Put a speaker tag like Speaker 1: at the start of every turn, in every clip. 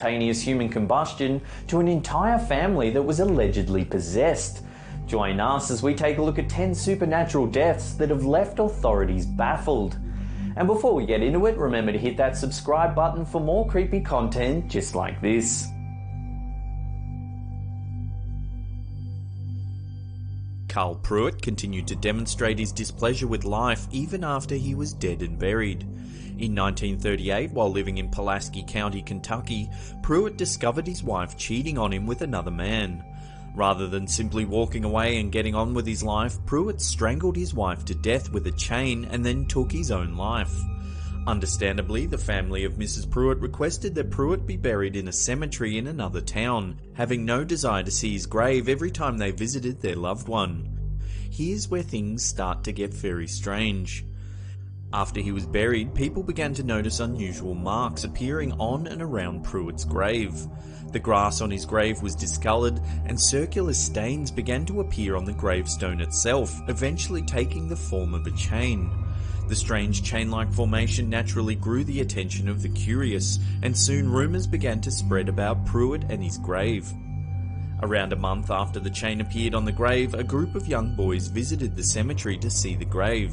Speaker 1: spontaneous human combustion to an entire family that was allegedly possessed. Join us as we take a look at 10 supernatural deaths that have left authorities baffled. And before we get into it, remember to hit that subscribe button for more creepy content just like this.
Speaker 2: Carl Pruitt continued to demonstrate his displeasure with life even after he was dead and buried. In 1938, while living in Pulaski County, Kentucky, Pruitt discovered his wife cheating on him with another man. Rather than simply walking away and getting on with his life, Pruitt strangled his wife to death with a chain and then took his own life. Understandably, the family of Mrs. Pruitt requested that Pruitt be buried in a cemetery in another town, having no desire to see his grave every time they visited their loved one. Here's where things start to get very strange. After he was buried, people began to notice unusual marks appearing on and around Pruitt's grave. The grass on his grave was discoloured, and circular stains began to appear on the gravestone itself, eventually taking the form of a chain. The strange chain-like formation naturally grew the attention of the curious, and soon rumours began to spread about Pruitt and his grave. Around a month after the chain appeared on the grave, a group of young boys visited the cemetery to see the grave.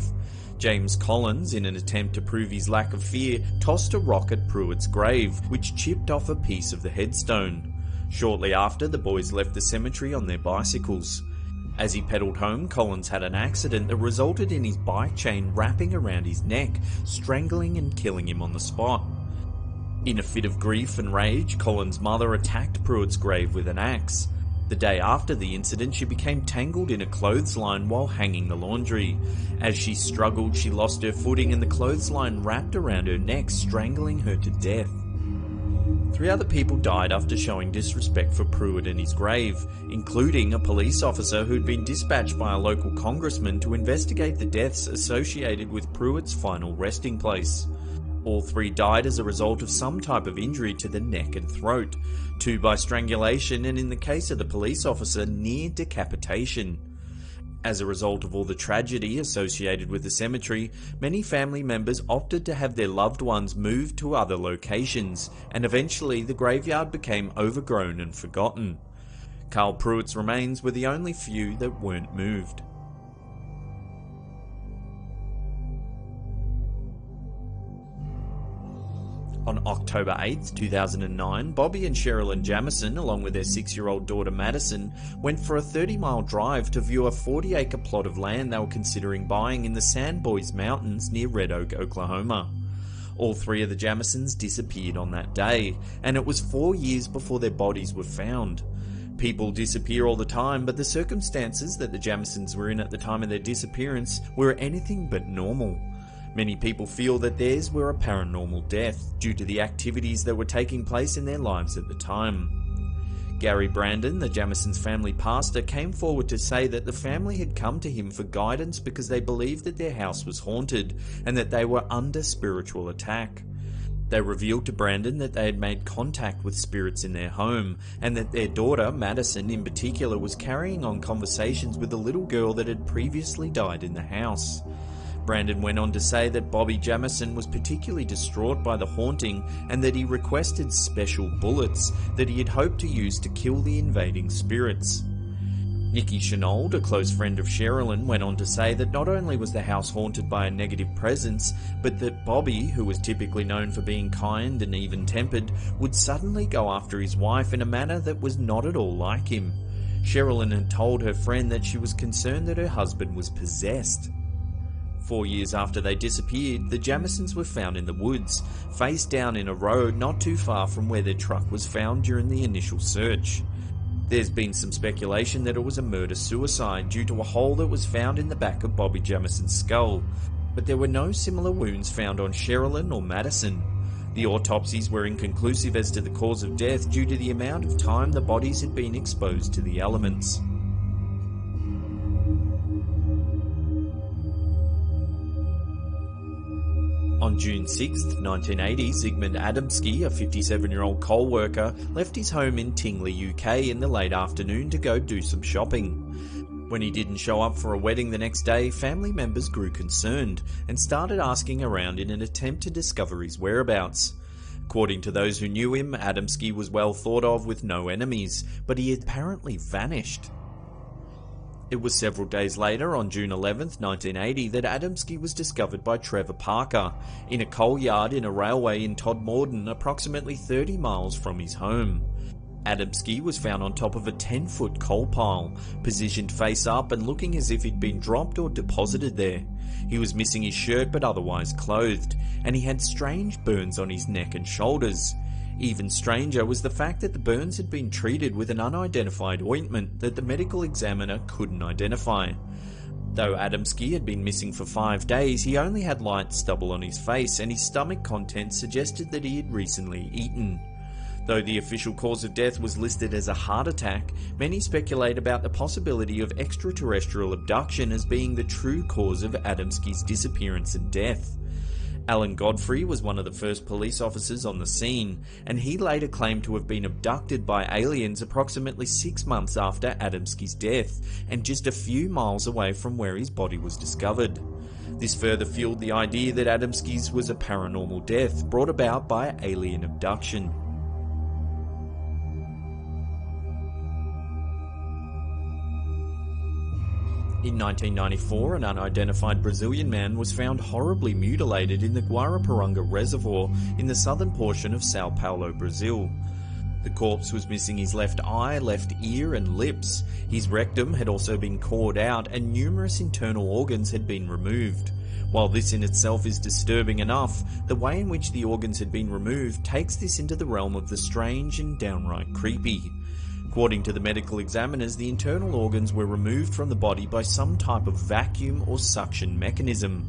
Speaker 2: James Collins, in an attempt to prove his lack of fear, tossed a rock at Pruitt's grave, which chipped off a piece of the headstone. Shortly after, the boys left the cemetery on their bicycles. As he pedalled home, Collins had an accident that resulted in his bike chain wrapping around his neck, strangling and killing him on the spot. In a fit of grief and rage, Collins' mother attacked Pruitt's grave with an axe. The day after the incident, she became tangled in a clothesline while hanging the laundry. As she struggled, she lost her footing and the clothesline wrapped around her neck, strangling her to death. 3 other people died after showing disrespect for Pruitt and his grave, including a police officer who'd been dispatched by a local congressman to investigate the deaths associated with Pruitt's final resting place. All 3 died as a result of some type of injury to the neck and throat, 2 by strangulation, and in the case of the police officer, near decapitation. As a result of all the tragedy associated with the cemetery, many family members opted to have their loved ones moved to other locations, and eventually the graveyard became overgrown and forgotten. Carl Pruitt's remains were the only few that weren't moved. On October 8, 2009, Bobby and Sherilyn Jamison, along with their 6-year-old daughter Madison, went for a 30-mile drive to view a 40-acre plot of land they were considering buying in the Sandboys Mountains near Red Oak, Oklahoma. All 3 of the Jamisons disappeared on that day, and it was 4 years before their bodies were found. People disappear all the time, but the circumstances that the Jamisons were in at the time of their disappearance were anything but normal. Many people feel that theirs were a paranormal death due to the activities that were taking place in their lives at the time. Gary Brandon, the Jamisons' family pastor, came forward to say that the family had come to him for guidance because they believed that their house was haunted and that they were under spiritual attack. They revealed to Brandon that they had made contact with spirits in their home, and that their daughter, Madison in particular, was carrying on conversations with a little girl that had previously died in the house. Brandon went on to say that Bobby Jamison was particularly distraught by the haunting and that he requested special bullets that he had hoped to use to kill the invading spirits. Nikki Chenault, a close friend of Sherilyn, went on to say that not only was the house haunted by a negative presence, but that Bobby, who was typically known for being kind and even-tempered, would suddenly go after his wife in a manner that was not at all like him. Sherilyn had told her friend that she was concerned that her husband was possessed. 4 years after they disappeared, the Jamisons were found in the woods, face down in a road not too far from where their truck was found during the initial search. There's been some speculation that it was a murder-suicide due to a hole that was found in the back of Bobby Jamison's skull, but there were no similar wounds found on Sherilyn or Madison. The autopsies were inconclusive as to the cause of death due to the amount of time the bodies had been exposed to the elements. On June 6, 1980, Zygmunt Adamski, a 57-year-old coal worker, left his home in Tingley, UK in the late afternoon to go do some shopping. When he didn't show up for a wedding the next day, family members grew concerned and started asking around in an attempt to discover his whereabouts. According to those who knew him, Adamski was well thought of with no enemies, but he had apparently vanished. It was several days later, on June 11th, 1980, that Adamski was discovered by Trevor Parker in a coal yard in a railway in Todmorden, approximately 30 miles from his home. Adamski was found on top of a 10-foot coal pile, positioned face up and looking as if he'd been dropped or deposited there. He was missing his shirt but otherwise clothed, and he had strange burns on his neck and shoulders. Even stranger was the fact that the burns had been treated with an unidentified ointment that the medical examiner couldn't identify. Though Adamski had been missing for 5 days, he only had light stubble on his face, and his stomach contents suggested that he had recently eaten. Though the official cause of death was listed as a heart attack, many speculate about the possibility of extraterrestrial abduction as being the true cause of Adamski's disappearance and death. Alan Godfrey was one of the first police officers on the scene, and he later claimed to have been abducted by aliens approximately 6 months after Adamski's death, and just a few miles away from where his body was discovered. This further fueled the idea that Adamski's was a paranormal death brought about by alien abduction. In 1994, an unidentified Brazilian man was found horribly mutilated in the Guaraparanga Reservoir in the southern portion of Sao Paulo, Brazil. The corpse was missing his left eye, left ear and lips. His rectum had also been cored out and numerous internal organs had been removed. While this in itself is disturbing enough, the way in which the organs had been removed takes this into the realm of the strange and downright creepy. According to the medical examiners, the internal organs were removed from the body by some type of vacuum or suction mechanism.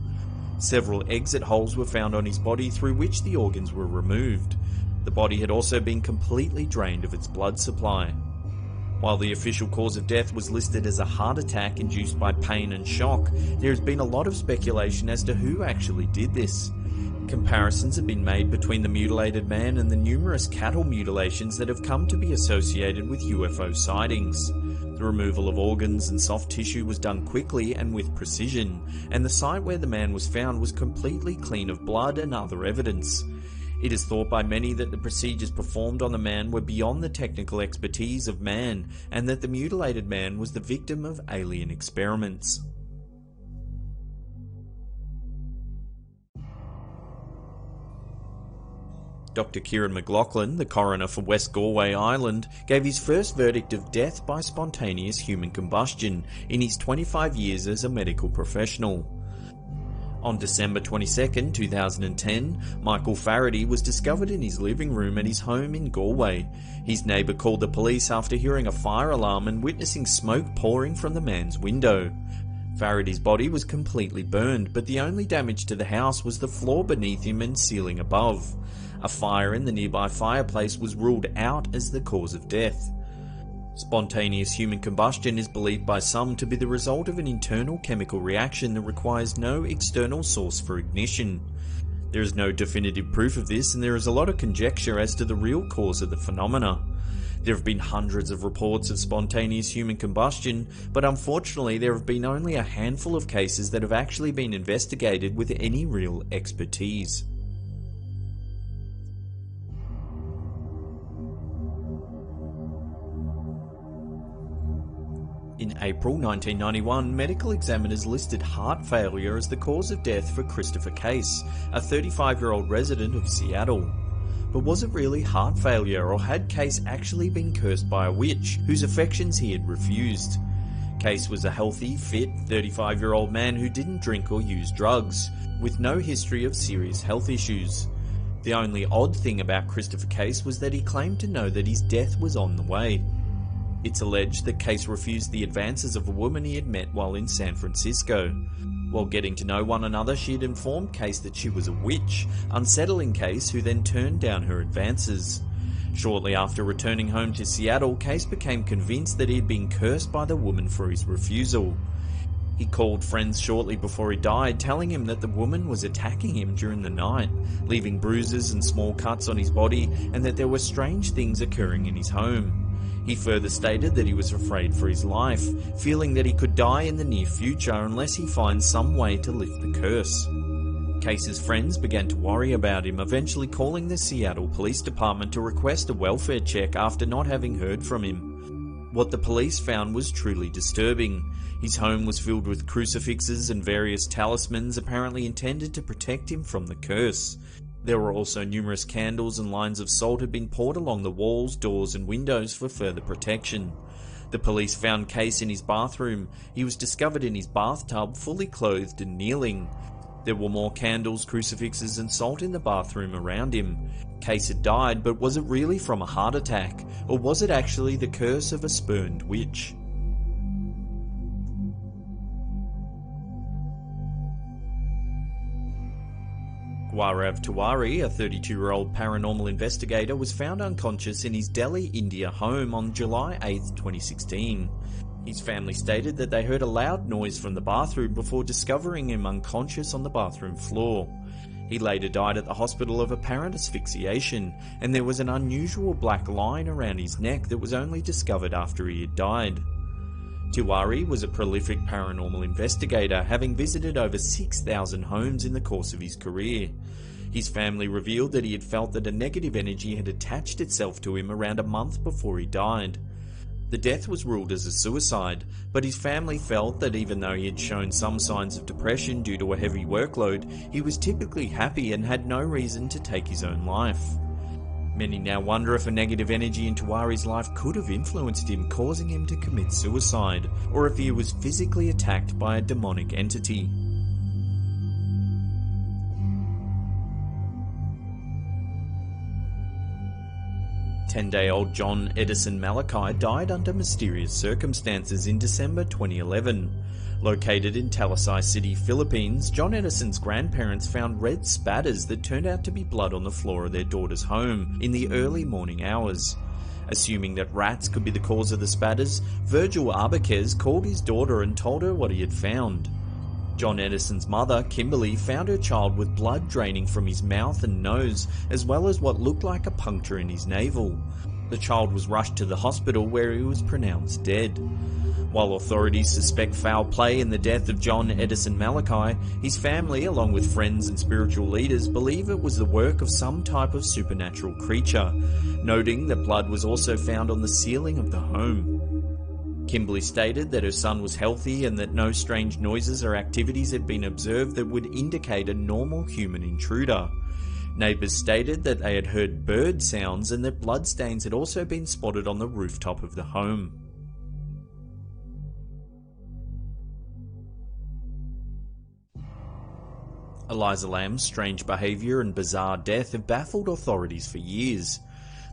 Speaker 2: Several exit holes were found on his body through which the organs were removed. The body had also been completely drained of its blood supply. While the official cause of death was listed as a heart attack induced by pain and shock, there has been a lot of speculation as to who actually did this. Comparisons have been made between the mutilated man and the numerous cattle mutilations that have come to be associated with UFO sightings. The removal of organs and soft tissue was done quickly and with precision, and the site where the man was found was completely clean of blood and other evidence. It is thought by many that the procedures performed on the man were beyond the technical expertise of man, and that the mutilated man was the victim of alien experiments. Dr. Kieran McLaughlin, the coroner for West Galway Island, gave his first verdict of death by spontaneous human combustion in his 25 years as a medical professional. On December 22, 2010, Michael Faraday was discovered in his living room at his home in Galway. His neighbour called the police after hearing a fire alarm and witnessing smoke pouring from the man's window. Faraday's body was completely burned, but the only damage to the house was the floor beneath him and ceiling above. A fire in the nearby fireplace was ruled out as the cause of death. Spontaneous human combustion is believed by some to be the result of an internal chemical reaction that requires no external source for ignition. There is no definitive proof of this, and there is a lot of conjecture as to the real cause of the phenomena. There have been hundreds of reports of spontaneous human combustion, but unfortunately there have been only a handful of cases that have actually been investigated with any real expertise. In April 1991, medical examiners listed heart failure as the cause of death for Christopher Case, a 35-year-old resident of Seattle. But was it really heart failure, or had Case actually been cursed by a witch whose affections he had refused? Case was a healthy, fit, 35-year-old man who didn't drink or use drugs, with no history of serious health issues. The only odd thing about Christopher Case was that he claimed to know that his death was on the way. It's alleged that Case refused the advances of a woman he had met while in San Francisco. While getting to know one another, she had informed Case that she was a witch, unsettling Case, who then turned down her advances. Shortly after returning home to Seattle, Case became convinced that he had been cursed by the woman for his refusal. He called friends shortly before he died, telling him that the woman was attacking him during the night, leaving bruises and small cuts on his body, and that there were strange things occurring in his home. He further stated that he was afraid for his life, feeling that he could die in the near future unless he finds some way to lift the curse. Case's friends began to worry about him, eventually calling the Seattle Police Department to request a welfare check after not having heard from him. What the police found was truly disturbing. His home was filled with crucifixes and various talismans apparently intended to protect him from the curse. There were also numerous candles, and lines of salt had been poured along the walls, doors and windows for further protection. The police found Case in his bathroom. He was discovered in his bathtub, fully clothed and kneeling. There were more candles, crucifixes and salt in the bathroom around him. Case had died, but was it really from a heart attack, or was it actually the curse of a spurned witch? Gaurav Tiwari, a 32-year-old paranormal investigator, was found unconscious in his Delhi, India home on July 8, 2016. His family stated that they heard a loud noise from the bathroom before discovering him unconscious on the bathroom floor. He later died at the hospital of apparent asphyxiation, and there was an unusual black line around his neck that was only discovered after he had died. Tiwari was a prolific paranormal investigator, having visited over 6,000 homes in the course of his career. His family revealed that he had felt that a negative energy had attached itself to him around a month before he died. The death was ruled as a suicide, but his family felt that even though he had shown some signs of depression due to a heavy workload, he was typically happy and had no reason to take his own life. Many now wonder if a negative energy in Tiwari's life could have influenced him, causing him to commit suicide, or if he was physically attacked by a demonic entity. Ten-day-old John Edison Malachi died under mysterious circumstances in December 2011. Located in Talisay City, Philippines, John Edison's grandparents found red spatters that turned out to be blood on the floor of their daughter's home in the early morning hours. Assuming that rats could be the cause of the spatters, Virgil Arbequez called his daughter and told her what he had found. John Edison's mother, Kimberly, found her child with blood draining from his mouth and nose, as well as what looked like a puncture in his navel. The child was rushed to the hospital where he was pronounced dead. While authorities suspect foul play in the death of John Edison Malachi, his family, along with friends and spiritual leaders, believe it was the work of some type of supernatural creature, noting that blood was also found on the ceiling of the home. Kimberly stated that her son was healthy and that no strange noises or activities had been observed that would indicate a normal human intruder. Neighbours stated that they had heard bird sounds and that bloodstains had also been spotted on the rooftop of the home. Eliza Lamb's strange behaviour and bizarre death have baffled authorities for years.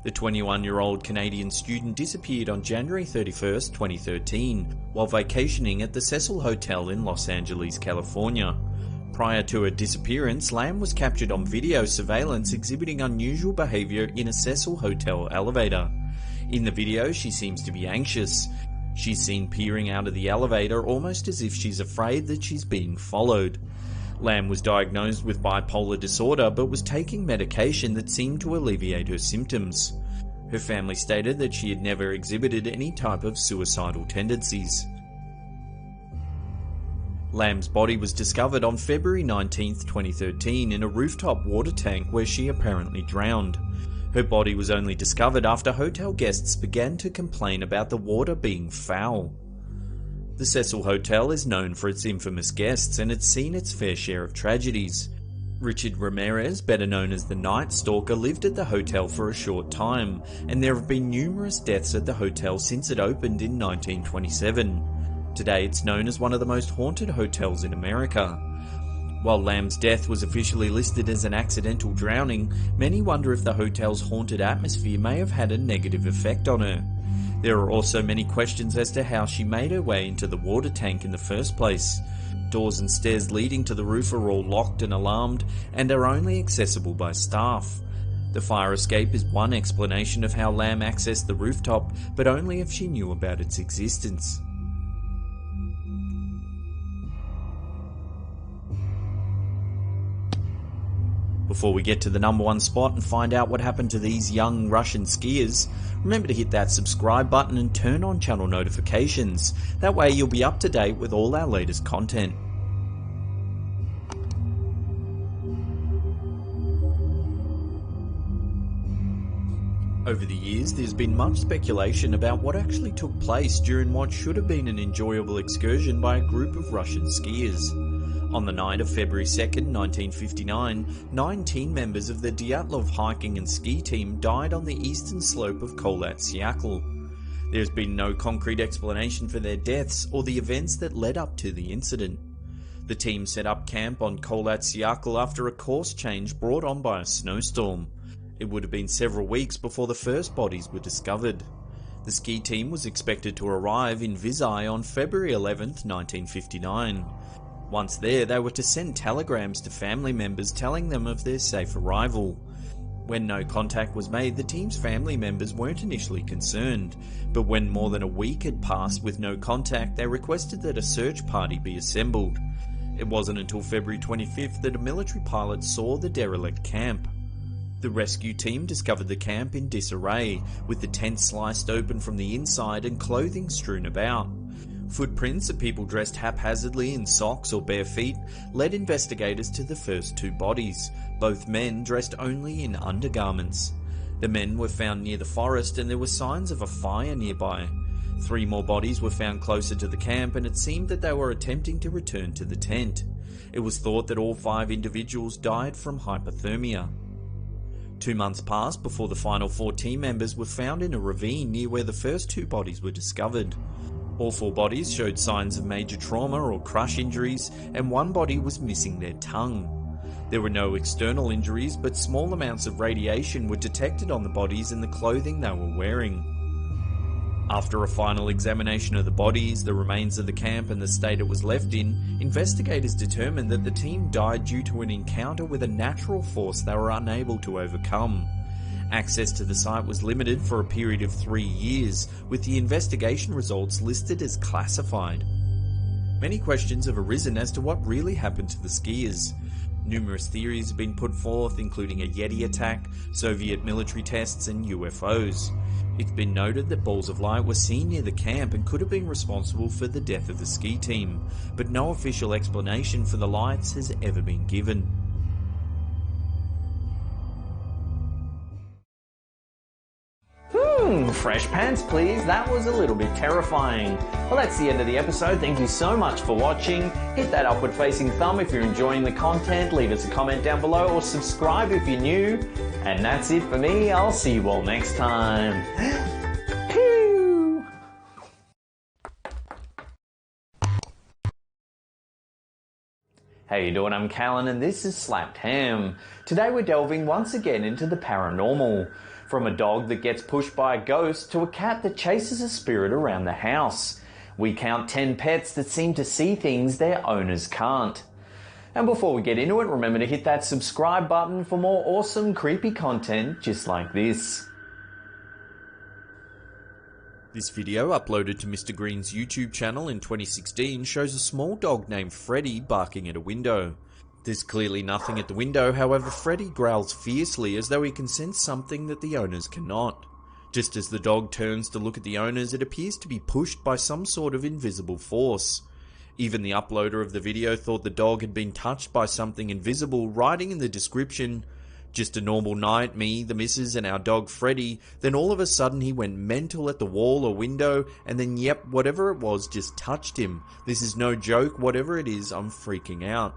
Speaker 2: The 21-year-old Canadian student disappeared on January 31, 2013, while vacationing at the Cecil Hotel in Los Angeles, California. Prior to her disappearance, Lamb was captured on video surveillance exhibiting unusual behaviour in a Cecil Hotel elevator. In the video, she seems to be anxious. She's seen peering out of the elevator almost as if she's afraid that she's being followed. Lamb was diagnosed with bipolar disorder but was taking medication that seemed to alleviate her symptoms. Her family stated that she had never exhibited any type of suicidal tendencies. Lamb's body was discovered on February 19, 2013 in a rooftop water tank where she apparently drowned. Her body was only discovered after hotel guests began to complain about the water being foul. The Cecil Hotel is known for its infamous guests and it's seen its fair share of tragedies. Richard Ramirez, better known as the Night Stalker, lived at the hotel for a short time, and there have been numerous deaths at the hotel since it opened in 1927. Today it's known as one of the most haunted hotels in America. While Lamb's death was officially listed as an accidental drowning, many wonder if the hotel's haunted atmosphere may have had a negative effect on her. There are also many questions as to how she made her way into the water tank in the first place. Doors and stairs leading to the roof are all locked and alarmed and are only accessible by staff. The fire escape is one explanation of how Lamb accessed the rooftop, but only if she knew about its existence. Before we get to the number one spot and find out what happened to these young Russian skiers, remember to hit that subscribe button and turn on channel notifications. That way you'll be up to date with all our latest content. Over the years, there's been much speculation about what actually took place during what should have been an enjoyable excursion by a group of Russian skiers. On the night of February 2nd, 1959, 9 team members of the Dyatlov hiking and ski team died on the eastern slope of Kholat Syakhl. There's been no concrete explanation for their deaths or the events that led up to the incident. The team set up camp on Kholat Syakhl after a course change brought on by a snowstorm. It would have been several weeks before the first bodies were discovered. The ski team was expected to arrive in Vizhai on February 11th, 1959. Once there, they were to send telegrams to family members telling them of their safe arrival. When no contact was made, the team's family members weren't initially concerned, but when more than a week had passed with no contact, they requested that a search party be assembled. It wasn't until February 25th that a military pilot saw the derelict camp. The rescue team discovered the camp in disarray, with the tent sliced open from the inside and clothing strewn about. Footprints of people dressed haphazardly in socks or bare feet led investigators to the first 2 bodies, both men dressed only in undergarments. The men were found near the forest and there were signs of a fire nearby. 3 more bodies were found closer to the camp and it seemed that they were attempting to return to the tent. It was thought that all 5 individuals died from hypothermia. 2 months passed before the final 4 team members were found in a ravine near where the first 2 bodies were discovered. All 4 bodies showed signs of major trauma or crush injuries, and 1 body was missing their tongue. There were no external injuries, but small amounts of radiation were detected on the bodies and the clothing they were wearing. After a final examination of the bodies, the remains of the camp and the state it was left in, investigators determined that the team died due to an encounter with a natural force they were unable to overcome. Access to the site was limited for a period of 3 years, with the investigation results listed as classified. Many questions have arisen as to what really happened to the skiers. Numerous theories have been put forth, including a Yeti attack, Soviet military tests, and UFOs. It's been noted that balls of light were seen near the camp and could have been responsible for the death of the ski team, but no official explanation for the lights has ever been given.
Speaker 1: Fresh pants please, that was a little bit terrifying. Well, that's the end of the episode. Thank you so much for watching. Hit that upward facing thumb if you're enjoying the content, leave us a comment down below or subscribe if you're new. And that's it for me, I'll see you all next time. Pew! How you doing? I'm Callan and this is Slapped Ham. Today we're delving once again into the paranormal. From a dog that gets pushed by a ghost to a cat that chases a spirit around the house. We count 10 pets that seem to see things their owners can't. And before we get into it, remember to hit that subscribe button for more awesome creepy content just like this.
Speaker 2: This video, uploaded to Mr. Green's YouTube channel in 2016, shows a small dog named Freddy barking at a window. There's clearly nothing at the window, however Freddy growls fiercely as though he can sense something that the owners cannot. Just as the dog turns to look at the owners, it appears to be pushed by some sort of invisible force. Even the uploader of the video thought the dog had been touched by something invisible, writing in the description, "Just a normal night, me, the missus and our dog Freddy, then all of a sudden he went mental at the wall or window, and then yep, whatever it was just touched him. This is no joke, whatever it is, I'm freaking out."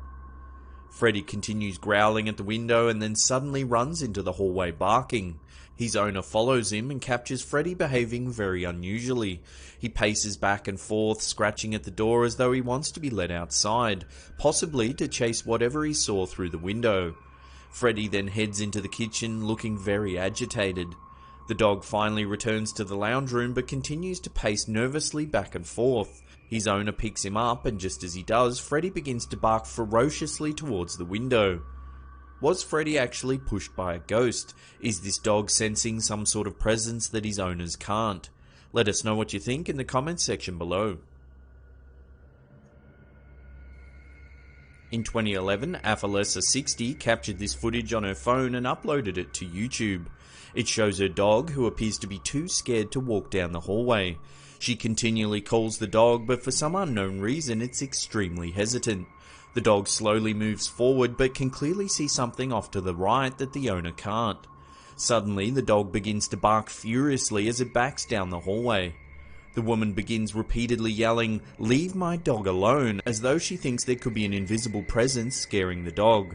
Speaker 2: Freddy continues growling at the window and then suddenly runs into the hallway barking. His owner follows him and captures Freddy behaving very unusually. He paces back and forth, scratching at the door as though he wants to be let outside, possibly to chase whatever he saw through the window. Freddy then heads into the kitchen looking very agitated. The dog finally returns to the lounge room but continues to pace nervously back and forth. His owner picks him up and just as he does, Freddy begins to bark ferociously towards the window. Was Freddy actually pushed by a ghost? Is this dog sensing some sort of presence that his owners can't? Let us know what you think in the comments section below. In 2011, Afalessa60 captured this footage on her phone and uploaded it to YouTube. It shows her dog, who appears to be too scared to walk down the hallway. She continually calls the dog, but for some unknown reason it's extremely hesitant. The dog slowly moves forward but can clearly see something off to the right that the owner can't. Suddenly, the dog begins to bark furiously as it backs down the hallway. The woman begins repeatedly yelling, "Leave my dog alone," as though she thinks there could be an invisible presence scaring the dog.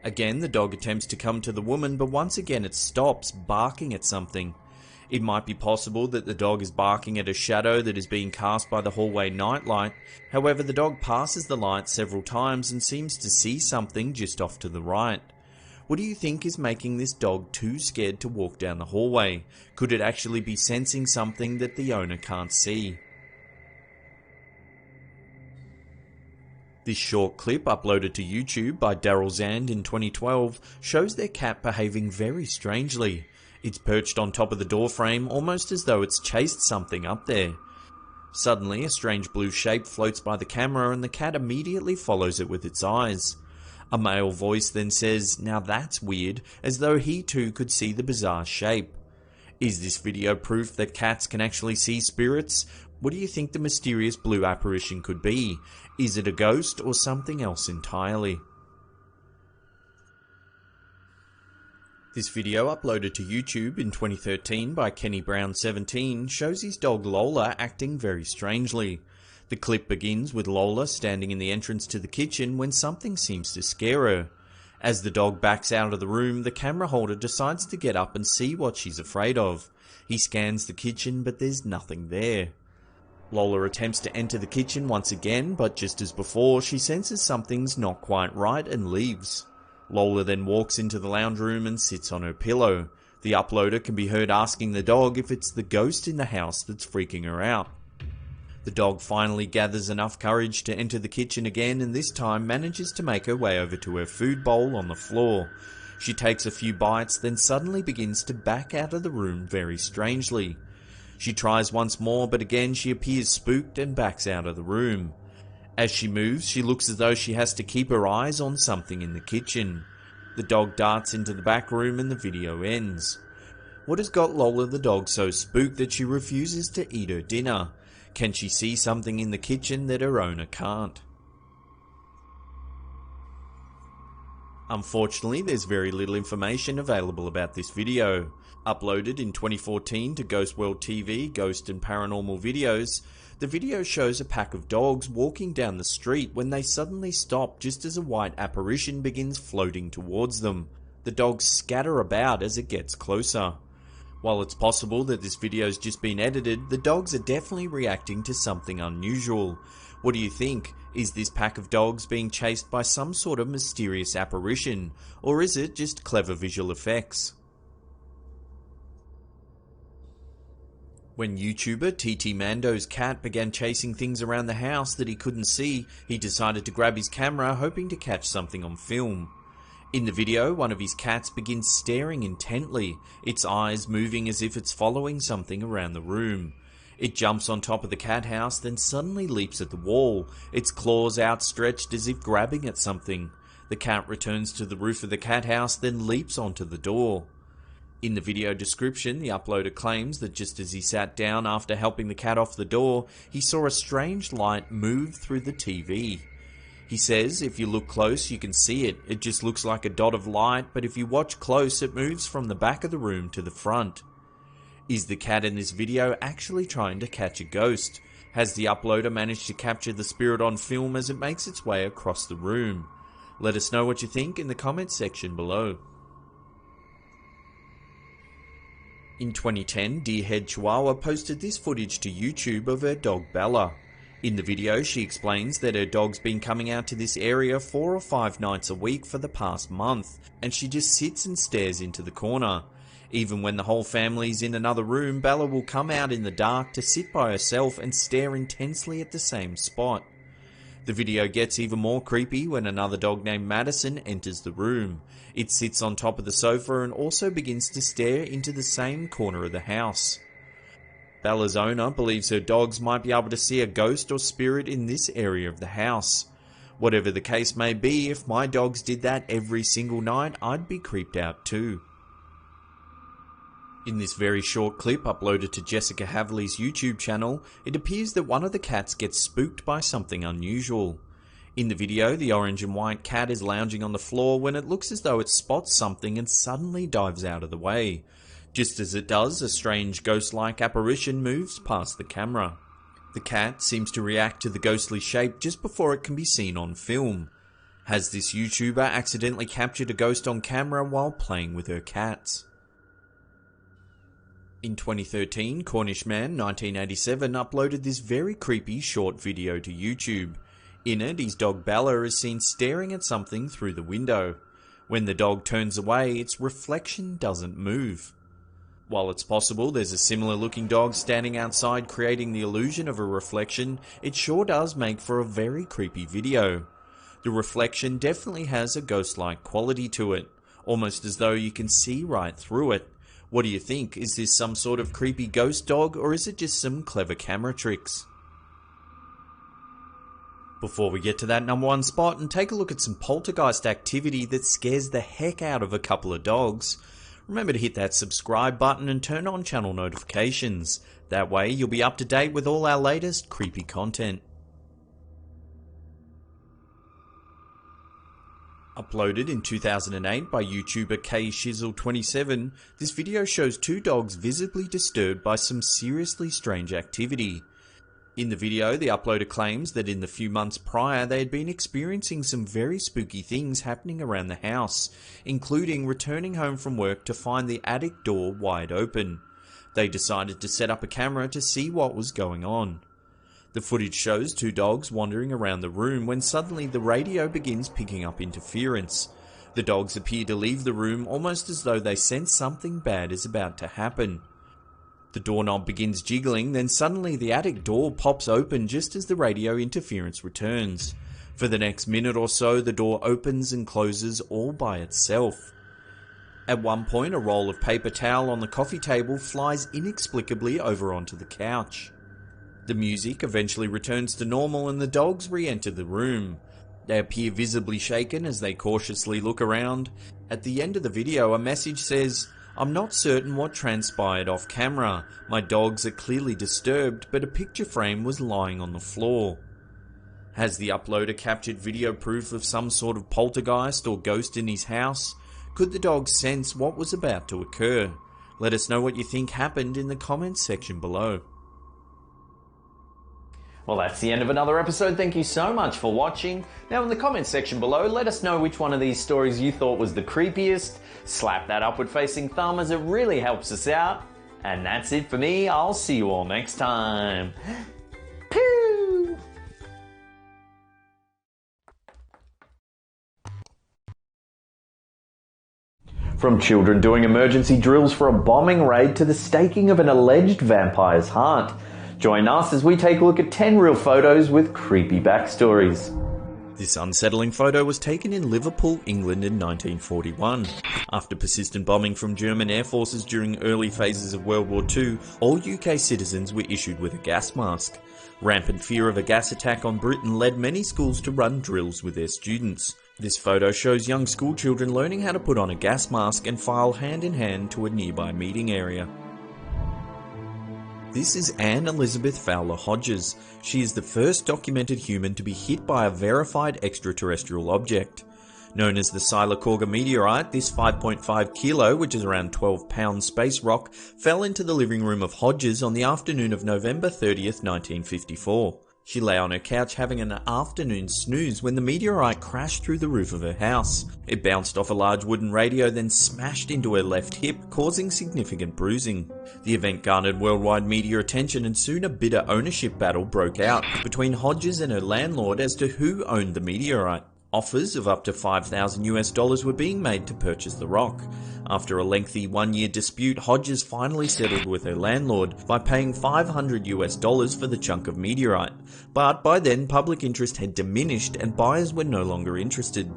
Speaker 2: Again, the dog attempts to come to the woman, but once again it stops, barking at something. It might be possible that the dog is barking at a shadow that is being cast by the hallway nightlight. However, the dog passes the light several times and seems to see something just off to the right. What do you think is making this dog too scared to walk down the hallway? Could it actually be sensing something that the owner can't see? This short clip, uploaded to YouTube by Daryl Zand in 2012, shows their cat behaving very strangely. It's perched on top of the door frame, almost as though it's chased something up there. Suddenly, a strange blue shape floats by the camera and the cat immediately follows it with its eyes. A male voice then says, "Now that's weird," as though he too could see the bizarre shape. Is this video proof that cats can actually see spirits? What do you think the mysterious blue apparition could be? Is it a ghost or something else entirely? This video, uploaded to YouTube in 2013 by Kenny Brown 17, shows his dog Lola acting very strangely. The clip begins with Lola standing in the entrance to the kitchen when something seems to scare her. As the dog backs out of the room, the camera holder decides to get up and see what she's afraid of. He scans the kitchen, but there's nothing there. Lola attempts to enter the kitchen once again, but just as before, she senses something's not quite right and leaves. Lola then walks into the lounge room and sits on her pillow. The uploader can be heard asking the dog if it's the ghost in the house that's freaking her out. The dog finally gathers enough courage to enter the kitchen again, and this time manages to make her way over to her food bowl on the floor. She takes a few bites, then suddenly begins to back out of the room very strangely. She tries once more, but again she appears spooked and backs out of the room. As she moves, she looks as though she has to keep her eyes on something in the kitchen. The dog darts into the back room and the video ends. What has got Lola the dog so spooked that she refuses to eat her dinner? Can she see something in the kitchen that her owner can't? Unfortunately, there's very little information available about this video. Uploaded in 2014 to Ghost World TV, Ghost and Paranormal Videos, the video shows a pack of dogs walking down the street when they suddenly stop just as a white apparition begins floating towards them. The dogs scatter about as it gets closer. While it's possible that this video's just been edited, the dogs are definitely reacting to something unusual. What do you think? Is this pack of dogs being chased by some sort of mysterious apparition, or is it just clever visual effects? When YouTuber TT Mando's cat began chasing things around the house that he couldn't see, he decided to grab his camera hoping to catch something on film. In the video, one of his cats begins staring intently, its eyes moving as if it's following something around the room. It jumps on top of the cat house, then suddenly leaps at the wall, its claws outstretched as if grabbing at something. The cat returns to the roof of the cat house, then leaps onto the door. In the video description, the uploader claims that just as he sat down after helping the cat off the door, he saw a strange light move through the TV. He says if you look close you can see it, it just looks like a dot of light, but if you watch close it moves from the back of the room to the front. Is the cat in this video actually trying to catch a ghost? Has the uploader managed to capture the spirit on film as it makes its way across the room? Let us know what you think in the comments section below. In 2010, Deerhead Chihuahua posted this footage to YouTube of her dog Bella. In the video, she explains that her dog's been coming out to this area 4 or 5 nights a week for the past month, and she just sits and stares into the corner. Even when the whole family's in another room, Bella will come out in the dark to sit by herself and stare intensely at the same spot. The video gets even more creepy when another dog named Madison enters the room. It sits on top of the sofa and also begins to stare into the same corner of the house. Bella's owner believes her dogs might be able to see a ghost or spirit in this area of the house. Whatever the case may be, if my dogs did that every single night, I'd be creeped out too. In this very short clip uploaded to Jessica Havley's YouTube channel, it appears that one of the cats gets spooked by something unusual. In the video, the orange and white cat is lounging on the floor when it looks as though it spots something and suddenly dives out of the way. Just as it does, a strange ghost-like apparition moves past the camera. The cat seems to react to the ghostly shape just before it can be seen on film. Has this YouTuber accidentally captured a ghost on camera while playing with her cats? In 2013, Cornishman 1987 uploaded this very creepy short video to YouTube. In it, his dog Bella is seen staring at something through the window. When the dog turns away, its reflection doesn't move. While it's possible there's a similar looking dog standing outside creating the illusion of a reflection, it sure does make for a very creepy video. The reflection definitely has a ghost-like quality to it, almost as though you can see right through it. What do you think? Is this some sort of creepy ghost dog, or is it just some clever camera tricks? Before we get to that number one spot and take a look at some poltergeist activity that scares the heck out of a couple of dogs, remember to hit that subscribe button and turn on channel notifications. That way you'll be up to date with all our latest creepy content. Uploaded in 2008 by YouTuber KShizzle27, this video shows two dogs visibly disturbed by some seriously strange activity. In the video, the uploader claims that in the few months prior they had been experiencing some very spooky things happening around the house, including returning home from work to find the attic door wide open. They decided to set up a camera to see what was going on. The footage shows two dogs wandering around the room when suddenly the radio begins picking up interference. The dogs appear to leave the room almost as though they sense something bad is about to happen. The doorknob begins jiggling, then suddenly the attic door pops open just as the radio interference returns. For the next minute or so, the door opens and closes all by itself. At one point, a roll of paper towel on the coffee table flies inexplicably over onto the couch. The music eventually returns to normal and the dogs re-enter the room. They appear visibly shaken as they cautiously look around. At the end of the video, a message says, "I'm not certain what transpired off camera. My dogs are clearly disturbed, but a picture frame was lying on the floor." Has the uploader captured video proof of some sort of poltergeist or ghost in his house? Could the dogs sense what was about to occur? Let us know what you think happened in the comments section below.
Speaker 1: Well, that's the end of another episode. Thank you so much for watching. Now in the comments section below, let us know which one of these stories you thought was the creepiest. Slap that upward facing thumb as it really helps us out. And that's it for me. I'll see you all next time. Pew! From children doing emergency drills for a bombing raid to the staking of an alleged vampire's heart. Join us as we take a look at 10 real photos with creepy backstories.
Speaker 2: This unsettling photo was taken in Liverpool, England in 1941. After persistent bombing from German air forces during early phases of World War II, all UK citizens were issued with a gas mask. Rampant fear of a gas attack on Britain led many schools to run drills with their students. This photo shows young school children learning how to put on a gas mask and file hand in hand to a nearby meeting area. This is Anne Elizabeth Fowler Hodges. She is the first documented human to be hit by a verified extraterrestrial object. Known as the Sylacauga meteorite, this 5.5 kilo, which is around 12 pound space rock, fell into the living room of Hodges on the afternoon of November 30th, 1954. She lay on her couch having an afternoon snooze when the meteorite crashed through the roof of her house. It bounced off a large wooden radio, then smashed into her left hip, causing significant bruising. The event garnered worldwide media attention and soon a bitter ownership battle broke out between Hodges and her landlord as to who owned the meteorite. Offers of up to $5,000 were being made to purchase the rock. After a lengthy one-year dispute, Hodges finally settled with her landlord by paying $500 for the chunk of meteorite. But by then, public interest had diminished and buyers were no longer interested.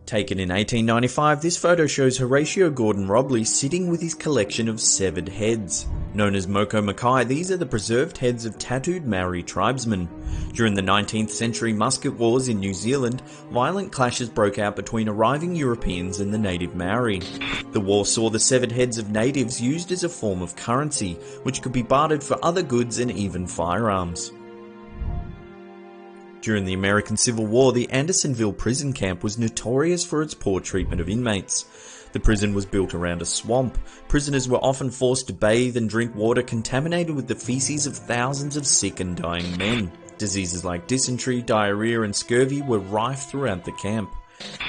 Speaker 2: Taken in 1895, this photo shows Horatio Gordon Robley sitting with his collection of severed heads. Known as Moko Makai, these are the preserved heads of tattooed Maori tribesmen. During the 19th century musket wars in New Zealand, violent clashes broke out between arriving Europeans and the native Maori. The war saw the severed heads of natives used as a form of currency, which could be bartered for other goods and even firearms. During the American Civil War, the Andersonville prison camp was notorious for its poor treatment of inmates. The prison was built around a swamp. Prisoners were often forced to bathe and drink water contaminated with the feces of thousands of sick and dying men. Diseases like dysentery, diarrhea, and scurvy were rife throughout the camp.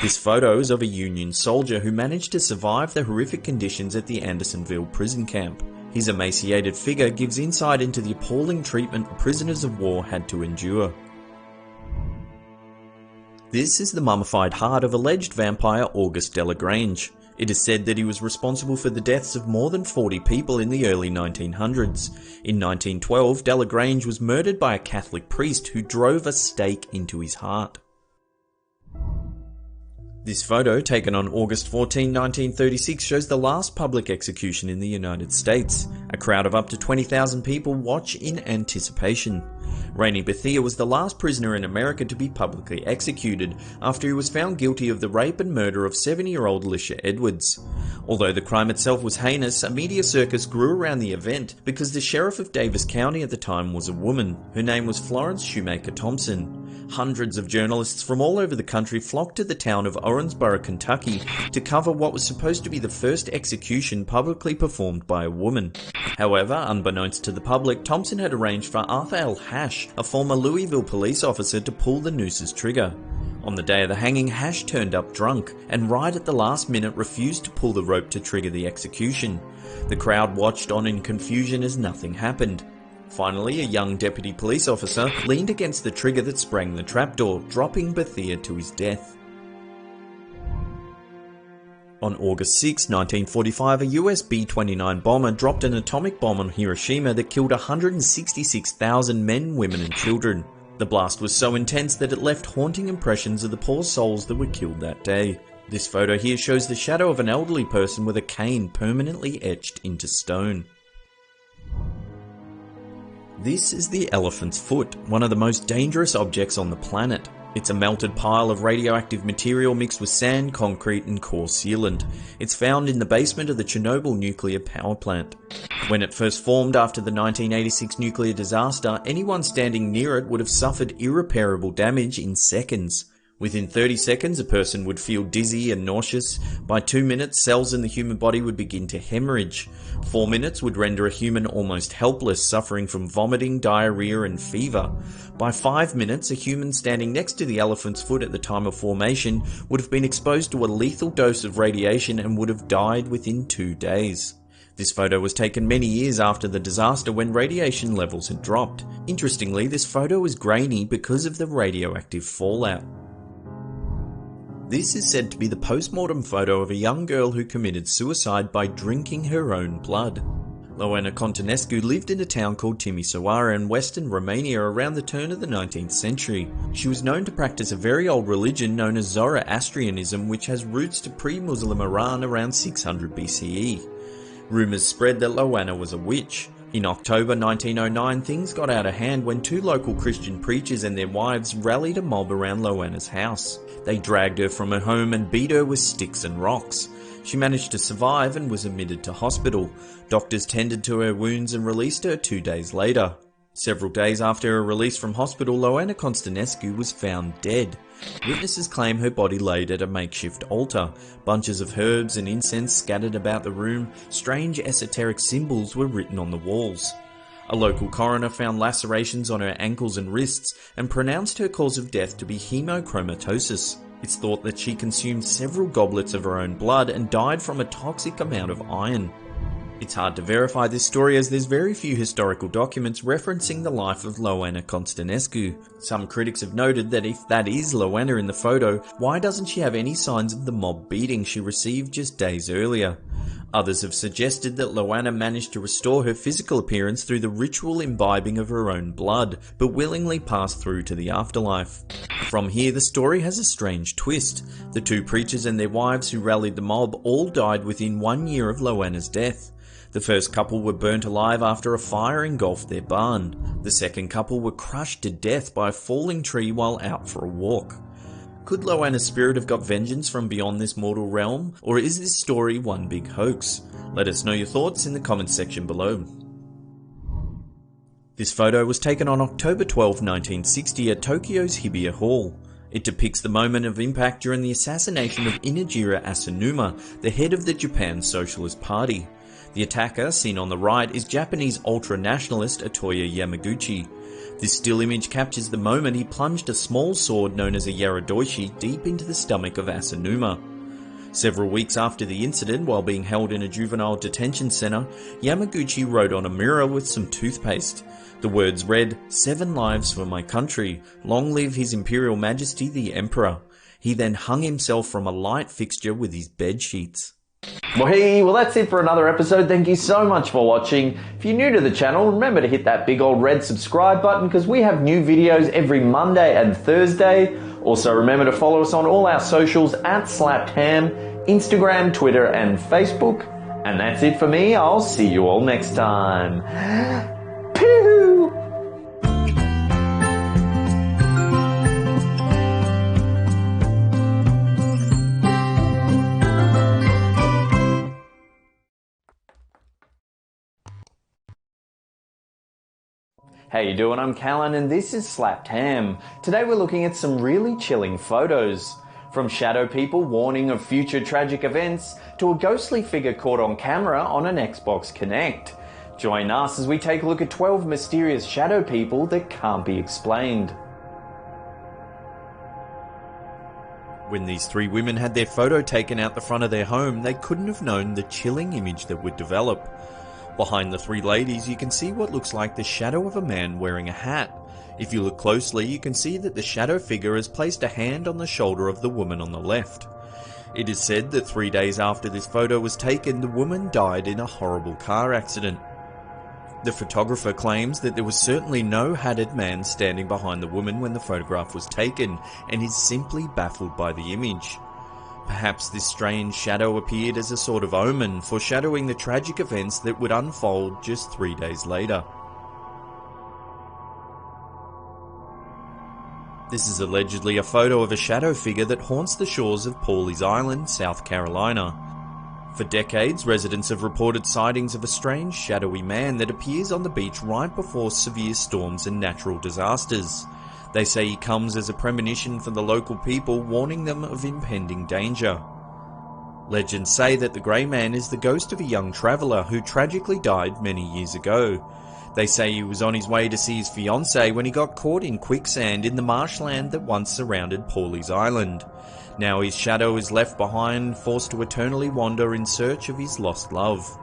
Speaker 2: This photo is of a Union soldier who managed to survive the horrific conditions at the Andersonville prison camp. His emaciated figure gives insight into the appalling treatment prisoners of war had to endure. This is the mummified heart of alleged vampire August Delagrange. It is said that he was responsible for the deaths of more than 40 people in the early 1900s. In 1912, Delagrange was murdered by a Catholic priest who drove a stake into his heart. This photo, taken on August 14, 1936, shows the last public execution in the United States. A crowd of up to 20,000 people watch in anticipation. Rainey Bethea was the last prisoner in America to be publicly executed after he was found guilty of the rape and murder of 70-year-old Lisha Edwards. Although the crime itself was heinous, a media circus grew around the event because the sheriff of Davis County at the time was a woman. Her name was Florence Shoemaker Thompson. Hundreds of journalists from all over the country flocked to the town of Owensboro, Kentucky to cover what was supposed to be the first execution publicly performed by a woman. However, unbeknownst to the public, Thompson had arranged for Arthur L. Hash, a former Louisville police officer, to pull the nooses trigger. On the day of the hanging, Hash turned up drunk, and right at the last minute refused to pull the rope to trigger the execution. The crowd watched on in confusion as nothing happened. Finally, a young deputy police officer leaned against the trigger that sprang the trapdoor, dropping Bethea to his death. On August 6, 1945, a US B-29 bomber dropped an atomic bomb on Hiroshima that killed 166,000 men, women and children. The blast was so intense that it left haunting impressions of the poor souls that were killed that day. This photo here shows the shadow of an elderly person with a cane permanently etched into stone. This is the elephant's foot, one of the most dangerous objects on the planet. It's a melted pile of radioactive material mixed with sand, concrete and coarse sealant. It's found in the basement of the Chernobyl nuclear power plant. When it first formed after the 1986 nuclear disaster, anyone standing near it would have suffered irreparable damage in seconds. Within 30 seconds, a person would feel dizzy and nauseous. By 2 minutes, cells in the human body would begin to hemorrhage. 4 minutes would render a human almost helpless, suffering from vomiting, diarrhea and fever. By 5 minutes, a human standing next to the elephant's foot at the time of formation would have been exposed to a lethal dose of radiation and would have died within 2 days. This photo was taken many years after the disaster when radiation levels had dropped. Interestingly, this photo is grainy because of the radioactive fallout. This is said to be the post-mortem photo of a young girl who committed suicide by drinking her own blood. Loana Contanescu lived in a town called Timisoara in western Romania around the turn of the 19th century. She was known to practice a very old religion known as Zoroastrianism, which has roots to pre-Muslim Iran around 600 BCE. Rumours spread that Loana was a witch. In October 1909, things got out of hand when 2 local Christian preachers and their wives rallied a mob around Loana's house. They dragged her from her home and beat her with sticks and rocks. She managed to survive and was admitted to hospital. Doctors tended to her wounds and released her 2 days later. Several days after her release from hospital, Loana Constanescu was found dead. Witnesses claim her body laid at a makeshift altar. Bunches of herbs and incense scattered about the room. Strange esoteric symbols were written on the walls. A local coroner found lacerations on her ankles and wrists and pronounced her cause of death to be hemochromatosis. It's thought that she consumed several goblets of her own blood and died from a toxic amount of iron. It's hard to verify this story as there's very few historical documents referencing the life of Loana Constanescu. Some critics have noted that if that is Loana in the photo, why doesn't she have any signs of the mob beating she received just days earlier? Others have suggested that Loana managed to restore her physical appearance through the ritual imbibing of her own blood, but willingly passed through to the afterlife. From here, the story has a strange twist. The 2 preachers and their wives who rallied the mob all died within 1 year of Loana's death. The first couple were burnt alive after a fire engulfed their barn. The second couple were crushed to death by a falling tree while out for a walk. Could Loana's spirit have got vengeance from beyond this mortal realm, or is this story one big hoax? Let us know your thoughts in the comments section below. This photo was taken on October 12, 1960 at Tokyo's Hibiya Hall. It depicts the moment of impact during the assassination of Inajira Asanuma, the head of the Japan Socialist Party. The attacker, seen on the right, is Japanese ultra-nationalist Atoya Yamaguchi. This still image captures the moment he plunged a small sword known as a yaradoishi deep into the stomach of Asanuma. Several weeks after the incident, while being held in a juvenile detention center, Yamaguchi wrote on a mirror with some toothpaste. The words read, "7 lives for my country, long live His Imperial Majesty the Emperor." He then hung himself from a light fixture with his bed sheets.
Speaker 1: Well, that's it for another episode. Thank you so much for watching. If you're new to the channel, remember to hit that big old red subscribe button because we have new videos every Monday and Thursday. Also, remember to follow us on all our socials at SlappedHam, Instagram, Twitter, and Facebook. And that's it for me. I'll see you all next time. Pew! How you doing? I'm Callan and this is Slapped Ham. Today we're looking at some really chilling photos. From shadow people warning of future tragic events to a ghostly figure caught on camera on an Xbox Kinect. Join us as we take a look at 12 mysterious shadow people that can't be explained.
Speaker 2: When these 3 women had their photo taken out the front of their home, they couldn't have known the chilling image that would develop. Behind the 3 ladies, you can see what looks like the shadow of a man wearing a hat. If you look closely, you can see that the shadow figure has placed a hand on the shoulder of the woman on the left. It is said that 3 days after this photo was taken, the woman died in a horrible car accident. The photographer claims that there was certainly no hatted man standing behind the woman when the photograph was taken, and is simply baffled by the image. Perhaps this strange shadow appeared as a sort of omen, foreshadowing the tragic events that would unfold just 3 days later. This is allegedly a photo of a shadow figure that haunts the shores of Pawleys Island, South Carolina. For decades, residents have reported sightings of a strange shadowy man that appears on the beach right before severe storms and natural disasters. They say he comes as a premonition for the local people, warning them of impending danger. Legends say that the Grey Man is the ghost of a young traveller who tragically died many years ago. They say he was on his way to see his fiancée when he got caught in quicksand in the marshland that once surrounded Pawleys Island. Now his shadow is left behind, forced to eternally wander in search of his lost love.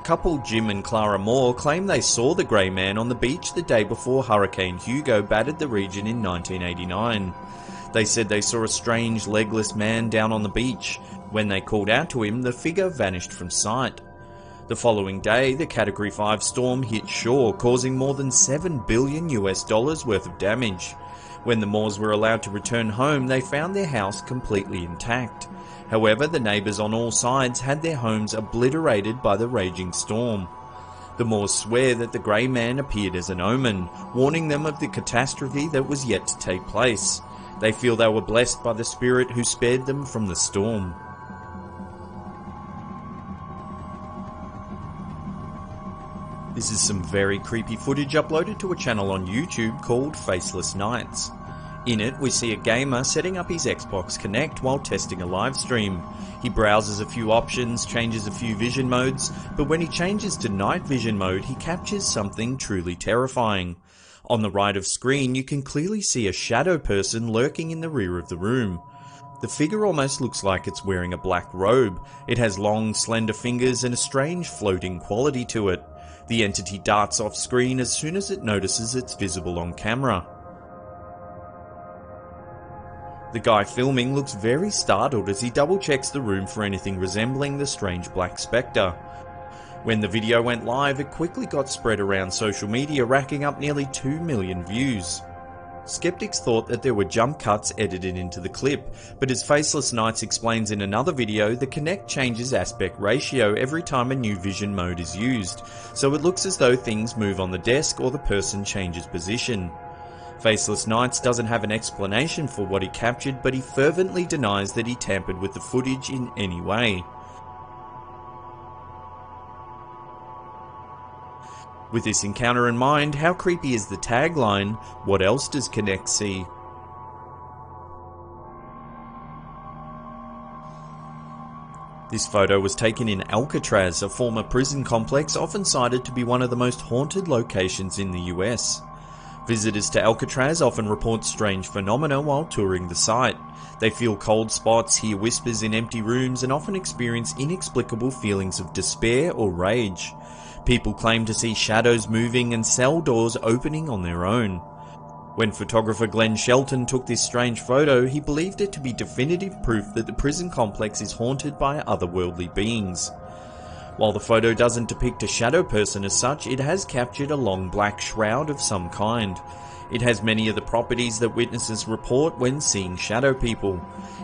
Speaker 2: Couple Jim and Clara Moore claim they saw the Grey Man on the beach the day before Hurricane Hugo battered the region in 1989. They said they saw a strange legless man down on the beach. When they called out to him, the figure vanished from sight. The following day, the Category 5 storm hit shore, causing more than $7 billion worth of damage. When the Moores were allowed to return home, they found their house completely intact. However, the neighbours on all sides had their homes obliterated by the raging storm. The Moores swear that the Grey Man appeared as an omen, warning them of the catastrophe that was yet to take place. They feel they were blessed by the spirit who spared them from the storm. This is some very creepy footage uploaded to a channel on YouTube called Faceless Nights. In it, we see a gamer setting up his Xbox Kinect while testing a live stream. He browses a few options, changes a few vision modes, but when he changes to night vision mode, he captures something truly terrifying. On the right of screen, you can clearly see a shadow person lurking in the rear of the room. The figure almost looks like it's wearing a black robe. It has long, slender fingers and a strange floating quality to it. The entity darts off screen as soon as it notices it's visible on camera. The guy filming looks very startled as he double checks the room for anything resembling the strange black spectre. When the video went live, it quickly got spread around social media, racking up nearly 2 million views. Skeptics thought that there were jump cuts edited into the clip, but as Faceless Nights explains in another video, the Kinect changes aspect ratio every time a new vision mode is used, so it looks as though things move on the desk or the person changes position. Faceless Nights doesn't have an explanation for what he captured, but he fervently denies that he tampered with the footage in any way. With this encounter in mind, how creepy is the tagline, "What else does Connect see?" This photo was taken in Alcatraz, a former prison complex often cited to be one of the most haunted locations in the US. Visitors to Alcatraz often report strange phenomena while touring the site. They feel cold spots, hear whispers in empty rooms, and often experience inexplicable feelings of despair or rage. People claim to see shadows moving and cell doors opening on their own. When photographer Glenn Shelton took this strange photo, he believed it to be definitive proof that the prison complex is haunted by otherworldly beings. While the photo doesn't depict a shadow person as such, it has captured a long black shroud of some kind. It has many of the properties that witnesses report when seeing shadow people.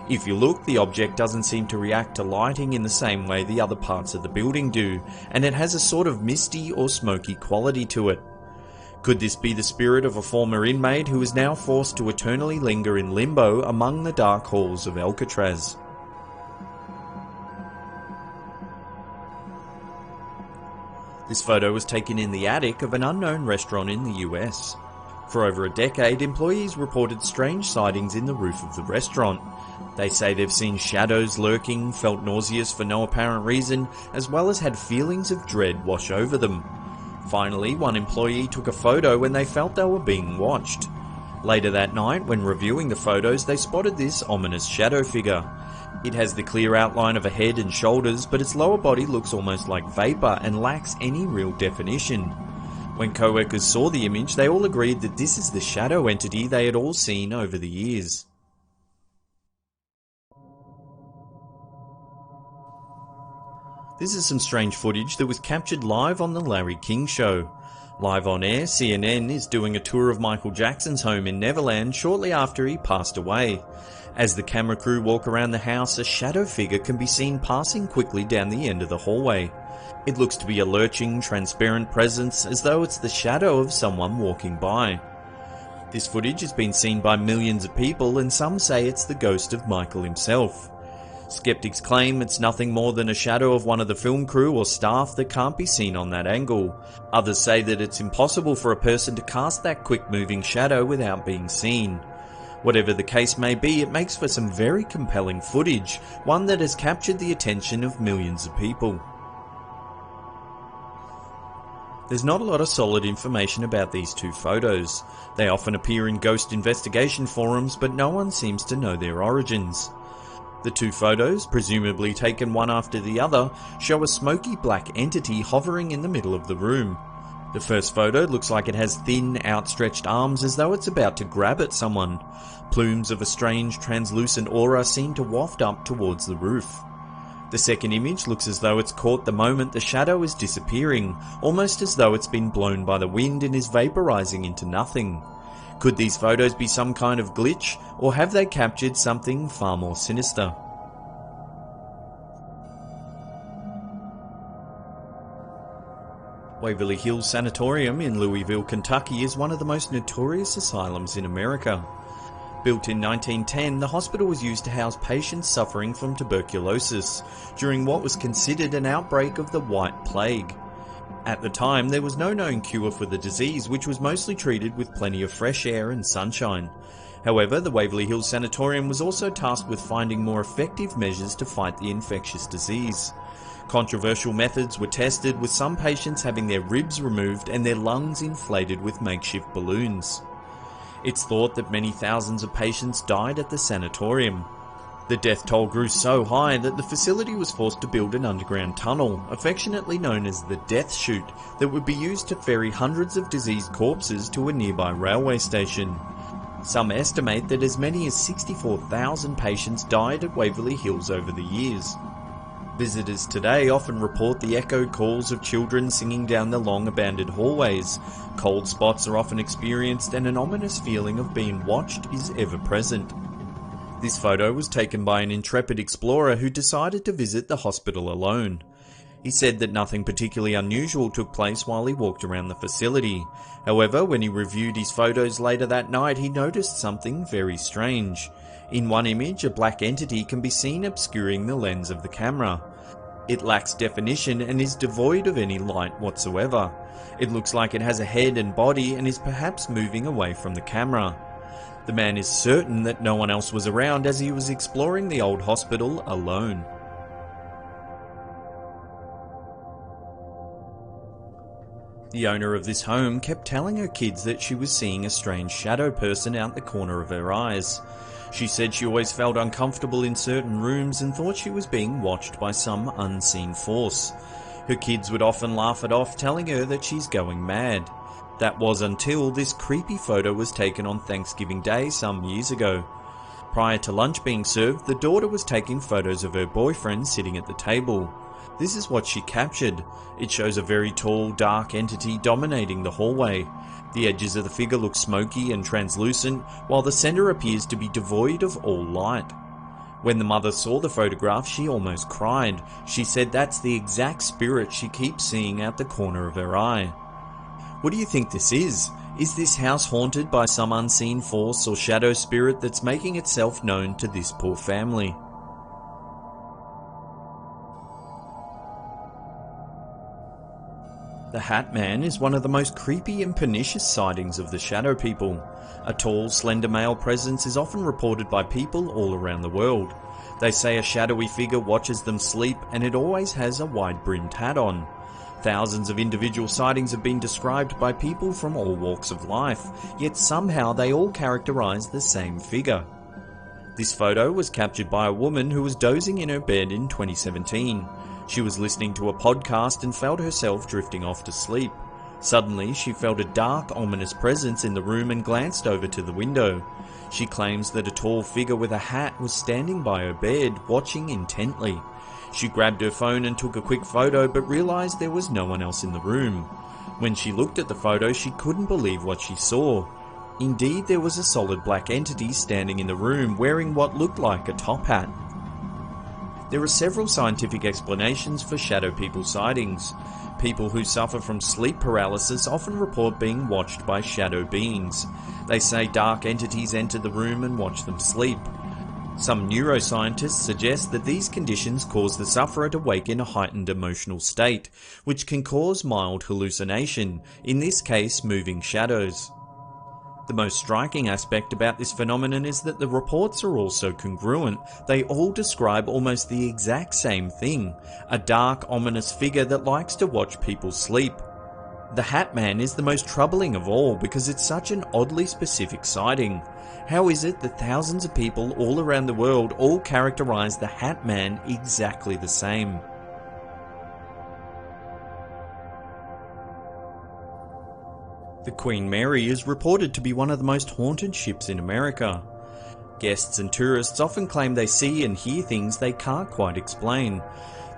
Speaker 2: If you look, the object doesn't seem to react to lighting in the same way the other parts of the building do, and it has a sort of misty or smoky quality to it. Could this be the spirit of a former inmate who is now forced to eternally linger in limbo among the dark halls of Alcatraz? This photo was taken in the attic of an unknown restaurant in the US. For over a decade, employees reported strange sightings in the roof of the restaurant. They say they've seen shadows lurking, felt nauseous for no apparent reason, as well as had feelings of dread wash over them. Finally, one employee took a photo when they felt they were being watched. Later that night, when reviewing the photos, they spotted this ominous shadow figure. It has the clear outline of a head and shoulders, but its lower body looks almost like vapor and lacks any real definition. When co-workers saw the image, they all agreed that this is the shadow entity they had all seen over the years. This is some strange footage that was captured live on The Larry King Show. Live on air, CNN is doing a tour of Michael Jackson's home in Neverland shortly after he passed away. As the camera crew walk around the house, a shadow figure can be seen passing quickly down the end of the hallway. It looks to be a lurching, transparent presence, as though it's the shadow of someone walking by. This footage has been seen by millions of people, and some say it's the ghost of Michael himself. Skeptics claim it's nothing more than a shadow of one of the film crew or staff that can't be seen on that angle. Others say that it's impossible for a person to cast that quick-moving shadow without being seen. Whatever the case may be, it makes for some very compelling footage, one that has captured the attention of millions of people. There's not a lot of solid information about these two photos. They often appear in ghost investigation forums, but no one seems to know their origins. The two photos, presumably taken one after the other, show a smoky black entity hovering in the middle of the room. The first photo looks like it has thin, outstretched arms as though it's about to grab at someone. Plumes of a strange, translucent aura seem to waft up towards the roof. The second image looks as though it's caught the moment the shadow is disappearing, almost as though it's been blown by the wind and is vaporizing into nothing. Could these photos be some kind of glitch, or have they captured something far more sinister? Waverly Hills Sanatorium in Louisville, Kentucky is one of the most notorious asylums in America. Built in 1910, the hospital was used to house patients suffering from tuberculosis during what was considered an outbreak of the White Plague. At the time, there was no known cure for the disease, which was mostly treated with plenty of fresh air and sunshine. However, the Waverly Hills Sanatorium was also tasked with finding more effective measures to fight the infectious disease. Controversial methods were tested, with some patients having their ribs removed and their lungs inflated with makeshift balloons. It's thought that many thousands of patients died at the sanatorium. The death toll grew so high that the facility was forced to build an underground tunnel, affectionately known as the Death Chute, that would be used to ferry hundreds of diseased corpses to a nearby railway station. Some estimate that as many as 64,000 patients died at Waverly Hills over the years. Visitors today often report the echoed calls of children singing down the long abandoned hallways. Cold spots are often experienced, and an ominous feeling of being watched is ever present. This photo was taken by an intrepid explorer who decided to visit the hospital alone. He said that nothing particularly unusual took place while he walked around the facility. However, when he reviewed his photos later that night, he noticed something very strange. In one image, a black entity can be seen obscuring the lens of the camera. It lacks definition and is devoid of any light whatsoever. It looks like it has a head and body and is perhaps moving away from the camera. The man is certain that no one else was around as he was exploring the old hospital alone. The owner of this home kept telling her kids that she was seeing a strange shadow person out the corner of her eyes. She said she always felt uncomfortable in certain rooms and thought she was being watched by some unseen force. Her kids would often laugh it off, telling her that she's going mad. That was until this creepy photo was taken on Thanksgiving Day some years ago. Prior to lunch being served, the daughter was taking photos of her boyfriend sitting at the table. This is what she captured. It shows a very tall, dark entity dominating the hallway. The edges of the figure look smoky and translucent, while the center appears to be devoid of all light. When the mother saw the photograph, she almost cried. She said that's the exact spirit she keeps seeing out the corner of her eye. What do you think this is? Is this house haunted by some unseen force or shadow spirit that's making itself known to this poor family? The Hat Man is one of the most creepy and pernicious sightings of the shadow people. A tall, slender male presence is often reported by people all around the world. They say a shadowy figure watches them sleep and it always has a wide-brimmed hat on. Thousands of individual sightings have been described by people from all walks of life, yet somehow they all characterize the same figure. This photo was captured by a woman who was dozing in her bed in 2017. She was listening to a podcast and felt herself drifting off to sleep. Suddenly, she felt a dark, ominous presence in the room and glanced over to the window. She claims that a tall figure with a hat was standing by her bed, watching intently. She grabbed her phone and took a quick photo, but realized there was no one else in the room. When she looked at the photo, she couldn't believe what she saw. Indeed, there was a solid black entity standing in the room, wearing what looked like a top hat. There are several scientific explanations for shadow people sightings. People who suffer from sleep paralysis often report being watched by shadow beings. They say dark entities enter the room and watch them sleep. Some neuroscientists suggest that these conditions cause the sufferer to wake in a heightened emotional state, which can cause mild hallucination, in this case moving shadows. The most striking aspect about this phenomenon is that the reports are also congruent. They all describe almost the exact same thing, a dark, ominous figure that likes to watch people sleep. The Hat Man is the most troubling of all because it's such an oddly specific sighting. How is it that thousands of people all around the world all characterize the Hat Man exactly the same? The Queen Mary is reported to be one of the most haunted ships in America. Guests and tourists often claim they see and hear things they can't quite explain.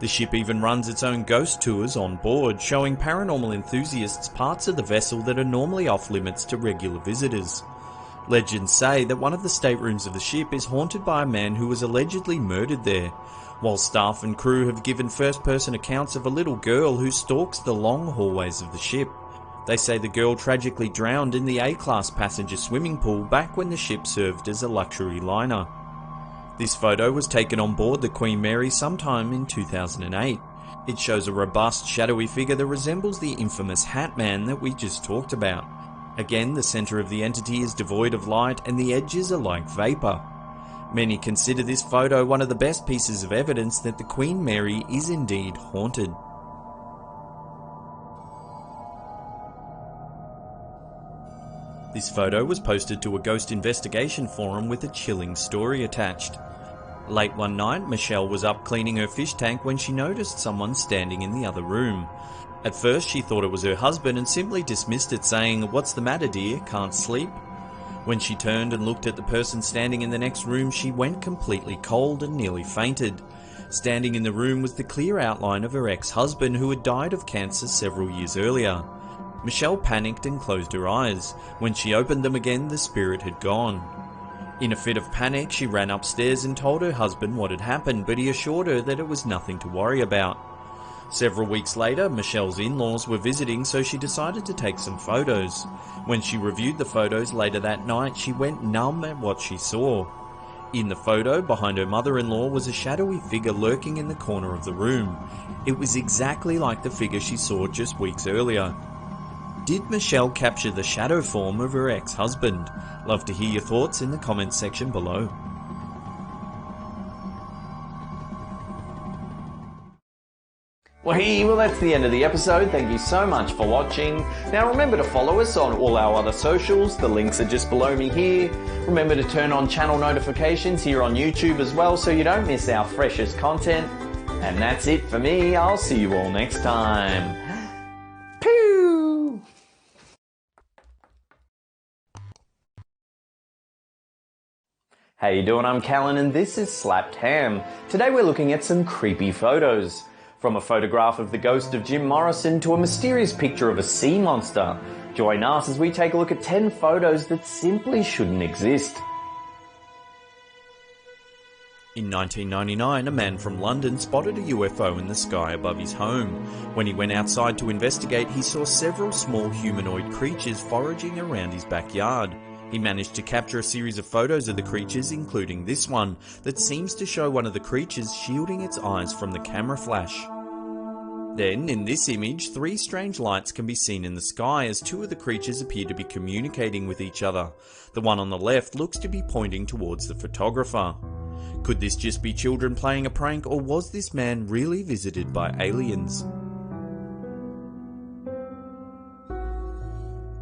Speaker 2: The ship even runs its own ghost tours on board, showing paranormal enthusiasts parts of the vessel that are normally off limits to regular visitors. Legends say that one of the staterooms of the ship is haunted by a man who was allegedly murdered there, while staff and crew have given first-person accounts of a little girl who stalks the long hallways of the ship. They say the girl tragically drowned in the A-class passenger swimming pool back when the ship served as a luxury liner. This photo was taken on board the Queen Mary sometime in 2008. It shows a robust, shadowy figure that resembles the infamous Hat Man that we just talked about. Again, the center of the entity is devoid of light and the edges are like vapor. Many consider this photo one of the best pieces of evidence that the Queen Mary is indeed haunted. This photo was posted to a ghost investigation forum with a chilling story attached. Late one night, Michelle was up cleaning her fish tank when she noticed someone standing in the other room. At first she thought it was her husband and simply dismissed it, saying, "What's the matter, dear? Can't sleep?" When she turned and looked at the person standing in the next room, she went completely cold and nearly fainted. Standing in the room was the clear outline of her ex-husband who had died of cancer several years earlier. Michelle panicked and closed her eyes. When she opened them again, the spirit had gone. In a fit of panic, she ran upstairs and told her husband what had happened, but he assured her that it was nothing to worry about. Several weeks later, Michelle's in-laws were visiting, so she decided to take some photos. When she reviewed the photos later that night, she went numb at what she saw. In the photo, behind her mother-in-law was a shadowy figure lurking in the corner of the room. It was exactly like the figure she saw just weeks earlier. Did Michelle capture the shadow form of her ex-husband? Love to hear your thoughts in the comments section below.
Speaker 1: Well, that's the end of the episode. Thank you so much for watching. Now remember to follow us on all our other socials. The links are just below me here. Remember to turn on channel notifications here on YouTube as well so you don't miss our freshest content. And that's it for me. I'll see you all next time. Pew! How you doing? I'm Callan and this is Slapped Ham. Today we're looking at some creepy photos. From a photograph of the ghost of Jim Morrison to a mysterious picture of a sea monster. Join us as we take a look at 10 photos that simply shouldn't exist.
Speaker 2: In 1999, a man from London spotted a UFO in the sky above his home. When he went outside to investigate, he saw several small humanoid creatures foraging around his backyard. He managed to capture a series of photos of the creatures, including this one, that seems to show one of the creatures shielding its eyes from the camera flash. Then, in this image, 3 strange lights can be seen in the sky as 2 of the creatures appear to be communicating with each other. The one on the left looks to be pointing towards the photographer. Could this just be children playing a prank, or was this man really visited by aliens?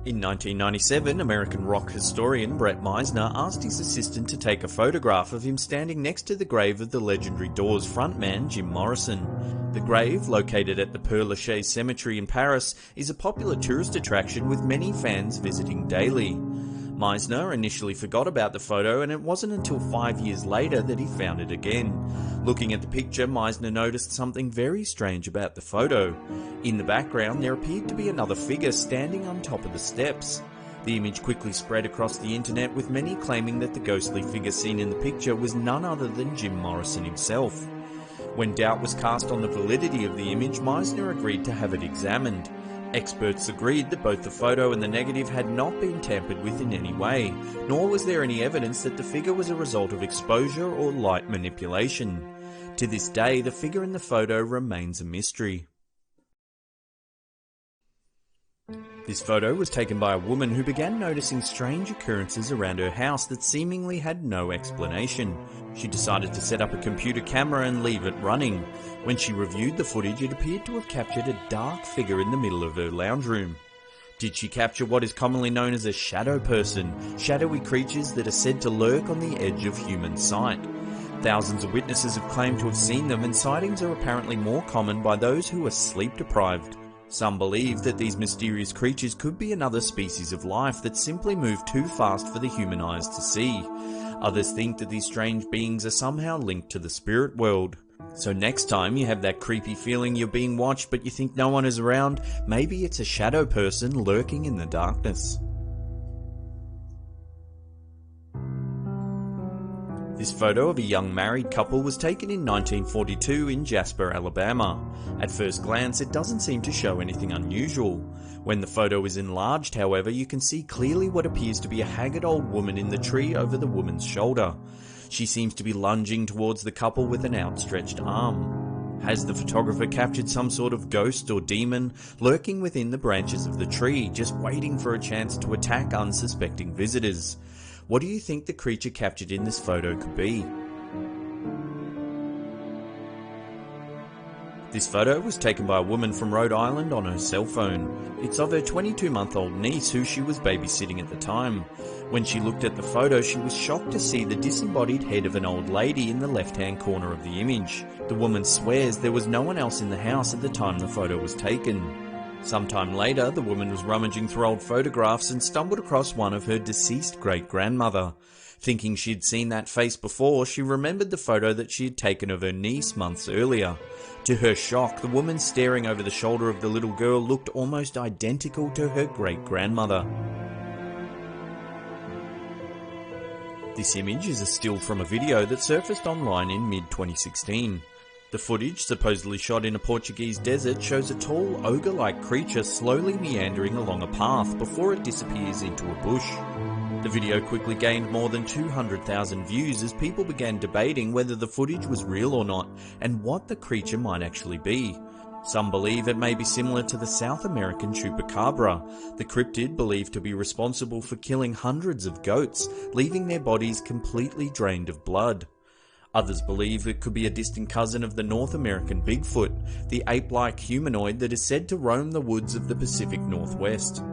Speaker 2: In 1997, American rock historian Brett Meisner asked his assistant to take a photograph of him standing next to the grave of the legendary Doors frontman Jim Morrison. The grave, located at the Père Lachaise Cemetery in Paris, is a popular tourist attraction with many fans visiting daily. Meisner initially forgot about the photo, and it wasn't until 5 years later that he found it again. Looking at the picture, Meisner noticed something very strange about the photo. In the background, there appeared to be another figure standing on top of the steps. The image quickly spread across the internet, with many claiming that the ghostly figure seen in the picture was none other than Jim Morrison himself. When doubt was cast on the validity of the image, Meisner agreed to have it examined. Experts agreed that both the photo and the negative had not been tampered with in any way, nor was there any evidence that the figure was a result of exposure or light manipulation. To this day, the figure in the photo remains a mystery. This photo was taken by a woman who began noticing strange occurrences around her house that seemingly had no explanation. She decided to set up a computer camera and leave it running. When she reviewed the footage, it appeared to have captured a dark figure in the middle of her lounge room. Did she capture what is commonly known as a shadow person, shadowy creatures that are said to lurk on the edge of human sight? Thousands of witnesses have claimed to have seen them, and sightings are apparently more common by those who are sleep deprived. Some believe that these mysterious creatures could be another species of life that simply move too fast for the human eyes to see. Others think that these strange beings are somehow linked to the spirit world. So next time you have that creepy feeling you're being watched but you think no one is around, maybe it's a shadow person lurking in the darkness. This photo of a young married couple was taken in 1942 in Jasper, Alabama. At first glance, it doesn't seem to show anything unusual. When the photo is enlarged, however, you can see clearly what appears to be a haggard old woman in the tree over the woman's shoulder. She seems to be lunging towards the couple with an outstretched arm. Has the photographer captured some sort of ghost or demon lurking within the branches of the tree, just waiting for a chance to attack unsuspecting visitors? What do you think the creature captured in this photo could be? This photo was taken by a woman from Rhode Island on her cell phone. It's of her 22-month-old niece who she was babysitting at the time. When she looked at the photo, she was shocked to see the disembodied head of an old lady in the left-hand corner of the image. The woman swears there was no one else in the house at the time the photo was taken. Sometime later, the woman was rummaging through old photographs and stumbled across one of her deceased great-grandmother. Thinking she'd seen that face before, she remembered the photo that she had taken of her niece months earlier. To her shock, the woman staring over the shoulder of the little girl looked almost identical to her great-grandmother. This image is a still from a video that surfaced online in mid-2016. The footage, supposedly shot in a Portuguese desert, shows a tall, ogre-like creature slowly meandering along a path before it disappears into a bush. The video quickly gained more than 200,000 views as people began debating whether the footage was real or not, and what the creature might actually be. Some believe it may be similar to the South American chupacabra, the cryptid believed to be responsible for killing hundreds of goats, leaving their bodies completely drained of blood. Others believe it could be a distant cousin of the North American Bigfoot, the ape-like humanoid that is said to roam the woods of the Pacific Northwest.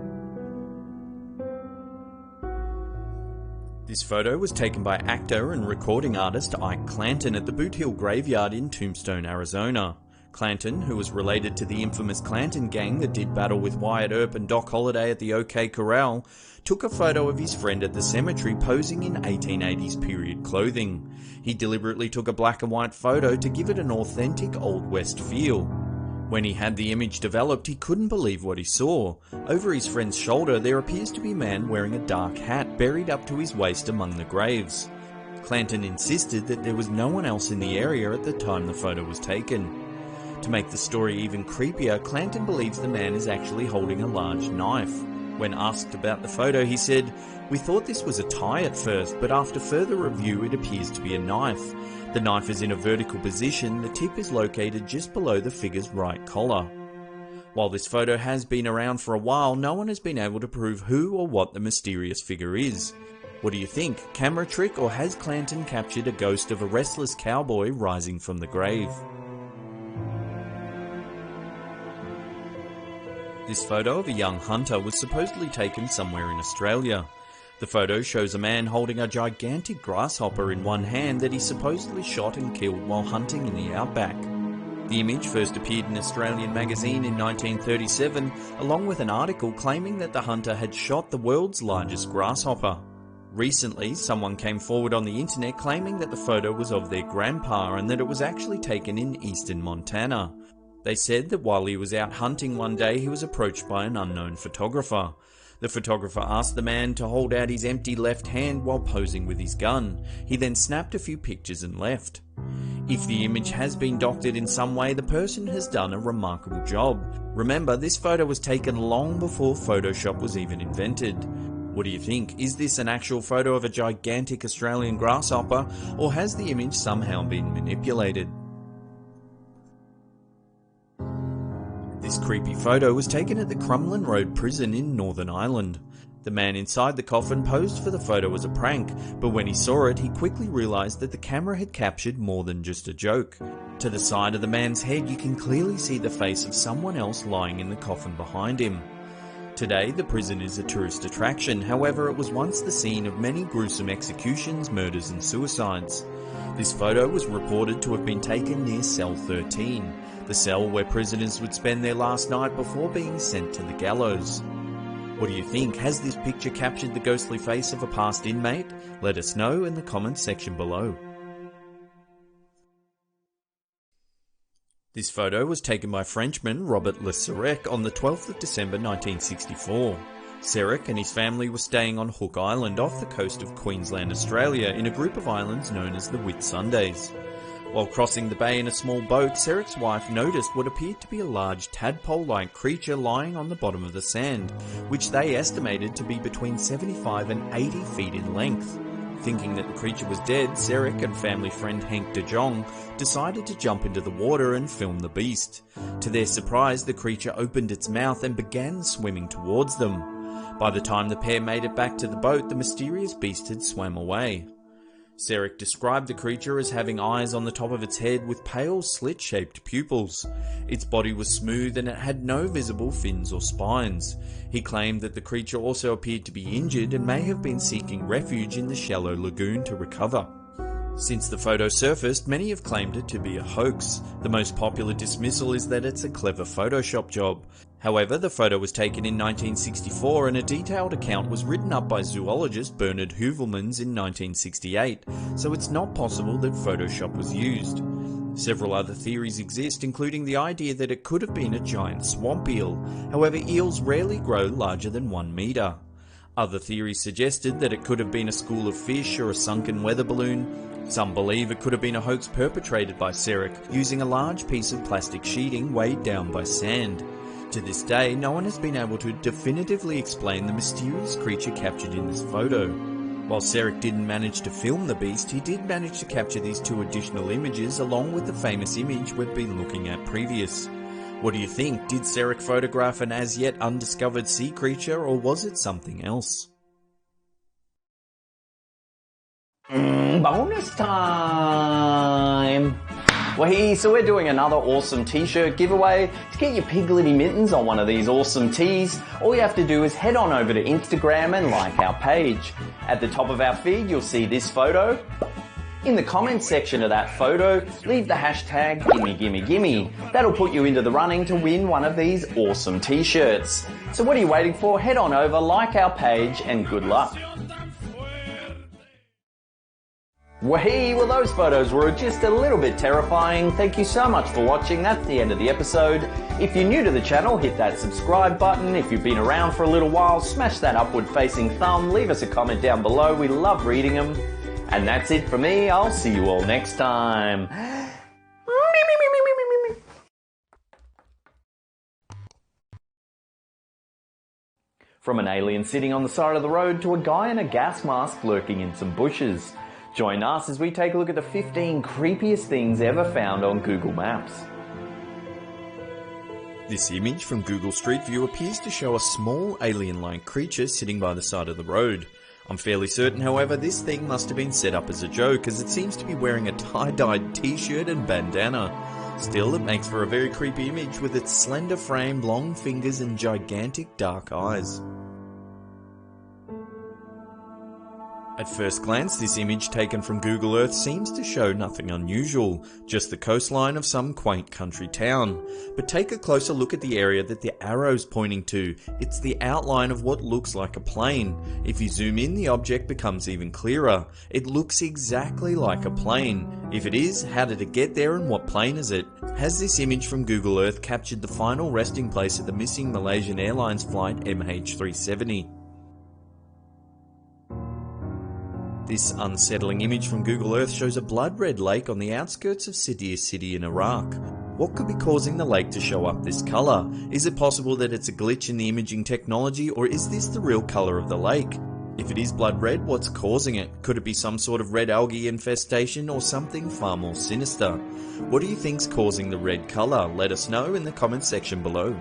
Speaker 2: This photo was taken by actor and recording artist Ike Clanton at the Boot Hill Graveyard in Tombstone, Arizona. Clanton, who was related to the infamous Clanton gang that did battle with Wyatt Earp and Doc Holliday at the OK Corral, took a photo of his friend at the cemetery posing in 1880s period clothing. He deliberately took a black and white photo to give it an authentic Old West feel. When he had the image developed, he couldn't believe what he saw. Over his friend's shoulder, there appears to be a man wearing a dark hat buried up to his waist among the graves. Clanton insisted that there was no one else in the area at the time the photo was taken. To make the story even creepier, Clanton believes the man is actually holding a large knife. When asked about the photo, he said, "We thought this was a tie at first, but after further review it appears to be a knife. The knife is in a vertical position, the tip is located just below the figure's right collar." While this photo has been around for a while, no one has been able to prove who or what the mysterious figure is. What do you think? Camera trick, or has Clanton captured a ghost of a restless cowboy rising from the grave? This photo of a young hunter was supposedly taken somewhere in Australia. The photo shows a man holding a gigantic grasshopper in one hand that he supposedly shot and killed while hunting in the outback. The image first appeared in an Australian magazine in 1937, along with an article claiming that the hunter had shot the world's largest grasshopper. Recently, someone came forward on the internet claiming that the photo was of their grandpa and that it was actually taken in eastern Montana. They said that while he was out hunting one day, he was approached by an unknown photographer. The photographer asked the man to hold out his empty left hand while posing with his gun. He then snapped a few pictures and left. If the image has been doctored in some way, the person has done a remarkable job. Remember, this photo was taken long before Photoshop was even invented. What do you think? Is this an actual photo of a gigantic Australian grasshopper, or has the image somehow been manipulated? This creepy photo was taken at the Crumlin Road prison in Northern Ireland. The man inside the coffin posed for the photo as a prank, but when he saw it, he quickly realised that the camera had captured more than just a joke. To the side of the man's head, you can clearly see the face of someone else lying in the coffin behind him. Today, the prison is a tourist attraction, however it was once the scene of many gruesome executions, murders and suicides. This photo was reported to have been taken near Cell 13, the cell where prisoners would spend their last night before being sent to the gallows. What do you think? Has this picture captured the ghostly face of a past inmate? Let us know in the comments section below. This photo was taken by Frenchman Robert Le Serec on the 12th of December 1964. Serec and his family were staying on Hook Island off the coast of Queensland, Australia, in a group of islands known as the Whitsundays. While crossing the bay in a small boat, Serec's wife noticed what appeared to be a large tadpole-like creature lying on the bottom of the sand, which they estimated to be between 75 and 80 feet in length. Thinking that the creature was dead, Serec and family friend Hank de Jong decided to jump into the water and film the beast. To their surprise, the creature opened its mouth and began swimming towards them. By the time the pair made it back to the boat, the mysterious beast had swam away. Serec described the creature as having eyes on the top of its head with pale slit-shaped pupils. Its body was smooth and it had no visible fins or spines. He claimed that the creature also appeared to be injured and may have been seeking refuge in the shallow lagoon to recover. Since the photo surfaced, many have claimed it to be a hoax. The most popular dismissal is that it's a clever Photoshop job. However, the photo was taken in 1964 and a detailed account was written up by zoologist Bernard Heuvelmans in 1968, so it's not possible that Photoshop was used. Several other theories exist, including the idea that it could have been a giant swamp eel. However, eels rarely grow larger than 1 meter. Other theories suggested that it could have been a school of fish or a sunken weather balloon. Some believe it could have been a hoax perpetrated by Serec using a large piece of plastic sheeting weighed down by sand. To this day, no one has been able to definitively explain the mysterious creature captured in this photo. While Sarek didn't manage to film the beast, he did manage to capture these 2 additional images along with the famous image we've been looking at previous. What do you think? Did Sarek photograph an as yet undiscovered sea creature, or was it something else?
Speaker 1: Bonus time! So we're doing another awesome t-shirt giveaway. To get your Pigletty mittens on one of these awesome tees, all you have to do is head on over to Instagram and like our page. At the top of our feed, you'll see this photo. In the comments section of that photo, leave the hashtag GimmeGimmeGimme. That'll put you into the running to win one of these awesome t-shirts. So what are you waiting for? Head on over, like our page, and good luck. Well, those photos were just a little bit terrifying. Thank you so much for watching. That's the end of the episode. If you're new to the channel, hit that subscribe button. If you've been around for a little while, smash that upward facing thumb. Leave us a comment down below. We love reading them. And that's it for me. I'll see you all next time. From an alien sitting on the side of the road to a guy in a gas mask lurking in some bushes. Join us as we take a look at the 15 creepiest things ever found on Google Maps.
Speaker 2: This image from Google Street View appears to show a small alien-like creature sitting by the side of the road. I'm fairly certain, however, this thing must have been set up as a joke, as it seems to be wearing a tie-dyed t-shirt and bandana. Still, it makes for a very creepy image with its slender frame, long fingers and gigantic dark eyes. At first glance, this image taken from Google Earth seems to show nothing unusual, just the coastline of some quaint country town. But take a closer look at the area that the arrow's pointing to. It's the outline of what looks like a plane. If you zoom in, the object becomes even clearer. It looks exactly like a plane. If it is, how did it get there and what plane is it? Has this image from Google Earth captured the final resting place of the missing Malaysian Airlines flight MH370? This unsettling image from Google Earth shows a blood-red lake on the outskirts of Sidir City in Iraq. What could be causing the lake to show up this colour? Is it possible that it's a glitch in the imaging technology, or is this the real colour of the lake? If it is blood red, what's causing it? Could it be some sort of red algae infestation or something far more sinister? What do you think's causing the red colour? Let us know in the comments section below.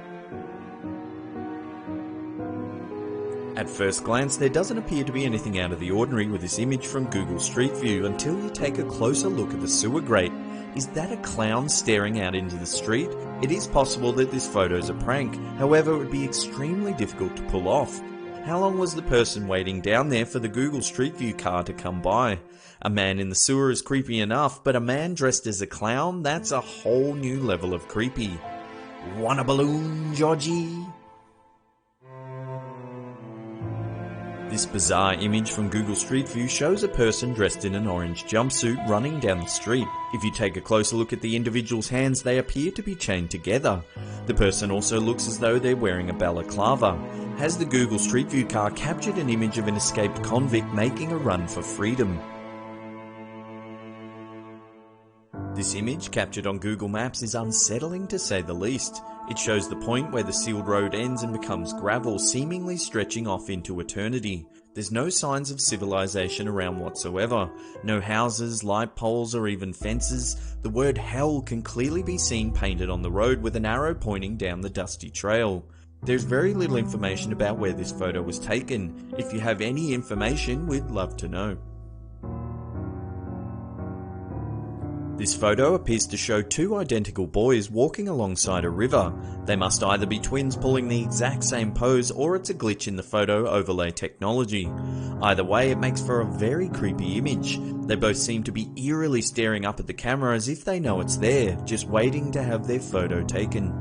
Speaker 2: At first glance, there doesn't appear to be anything out of the ordinary with this image from Google Street View until you take a closer look at the sewer grate. Is that a clown staring out into the street? It is possible that this photo is a prank, however it would be extremely difficult to pull off. How long was the person waiting down there for the Google Street View car to come by? A man in the sewer is creepy enough, but a man dressed as a clown? That's a whole new level of creepy. Want a balloon, Georgie? This bizarre image from Google Street View shows a person dressed in an orange jumpsuit running down the street. If you take a closer look at the individual's hands, they appear to be chained together. The person also looks as though they're wearing a balaclava. Has the Google Street View car captured an image of an escaped convict making a run for freedom? This image, captured on Google Maps, is unsettling to say the least. It shows the point where the sealed road ends and becomes gravel, seemingly stretching off into eternity. There's no signs of civilization around whatsoever. No houses, light poles, or even fences. The word hell can clearly be seen painted on the road with an arrow pointing down the dusty trail. There's very little information about where this photo was taken. If you have any information, we'd love to know. This photo appears to show two identical boys walking alongside a river. They must either be twins pulling the exact same pose, or it's a glitch in the photo overlay technology. Either way, it makes for a very creepy image. They both seem to be eerily staring up at the camera as if they know it's there, just waiting to have their photo taken.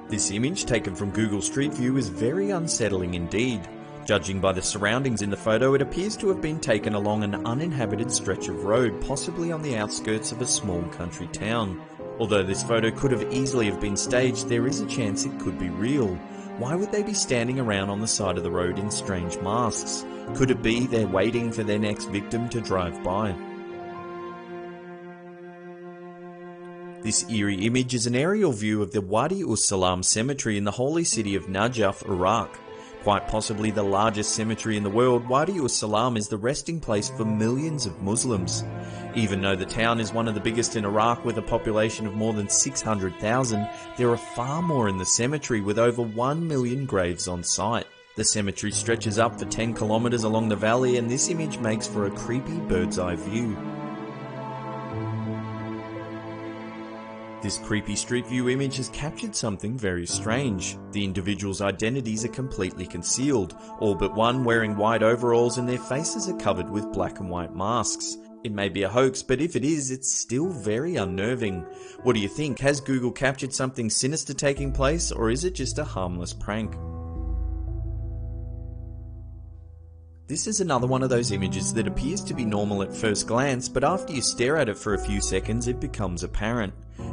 Speaker 2: This image, taken from Google Street View, is very unsettling indeed. Judging by the surroundings in the photo, it appears to have been taken along an uninhabited stretch of road, possibly on the outskirts of a small country town. Although this photo could have easily have been staged, there is a chance it could be real. Why would they be standing around on the side of the road in strange masks? Could it be they're waiting for their next victim to drive by? This eerie image is an aerial view of the Wadi Salam cemetery in the holy city of Najaf, Iraq. Quite possibly the largest cemetery in the world, Wadi Salam is the resting place for millions of Muslims. Even though the town is one of the biggest in Iraq with a population of more than 600,000, there are far more in the cemetery with over 1 million graves on site. The cemetery stretches up for 10 kilometers along the valley, and this image makes for a creepy bird's eye view. This creepy street view image has captured something very strange. The individuals' identities are completely concealed, all but one wearing white overalls, and their faces are covered with black and white masks. It may be a hoax, but if it is, it's still very unnerving. What do you think? Has Google captured something sinister taking place, or is it just a harmless prank? This is another one of those images that appears to be normal at first glance, but after you stare at it for a few seconds, it becomes apparent.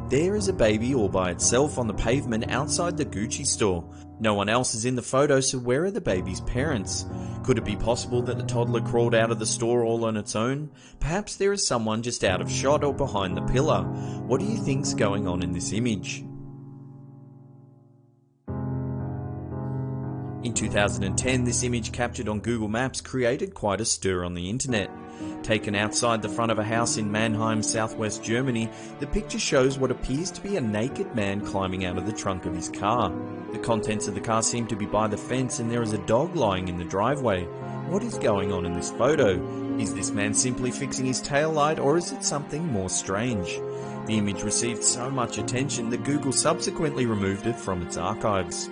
Speaker 2: There is a baby all by itself on the pavement outside the Gucci store. No one else is in the photo, so where are the baby's parents? Could it be possible that the toddler crawled out of the store all on its own? Perhaps there is someone just out of shot or behind the pillar. What do you think's going on in this image? In 2010, this image captured on Google Maps created quite a stir on the internet. Taken outside the front of a house in Mannheim, southwest Germany, the picture shows what appears to be a naked man climbing out of the trunk of his car. The contents of the car seem to be by the fence, and there is a dog lying in the driveway. What is going on in this photo? Is this man simply fixing his taillight, or is it something more strange? The image received so much attention that Google subsequently removed it from its archives.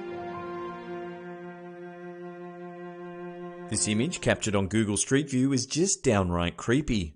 Speaker 2: This image, captured on Google Street View, is just downright creepy.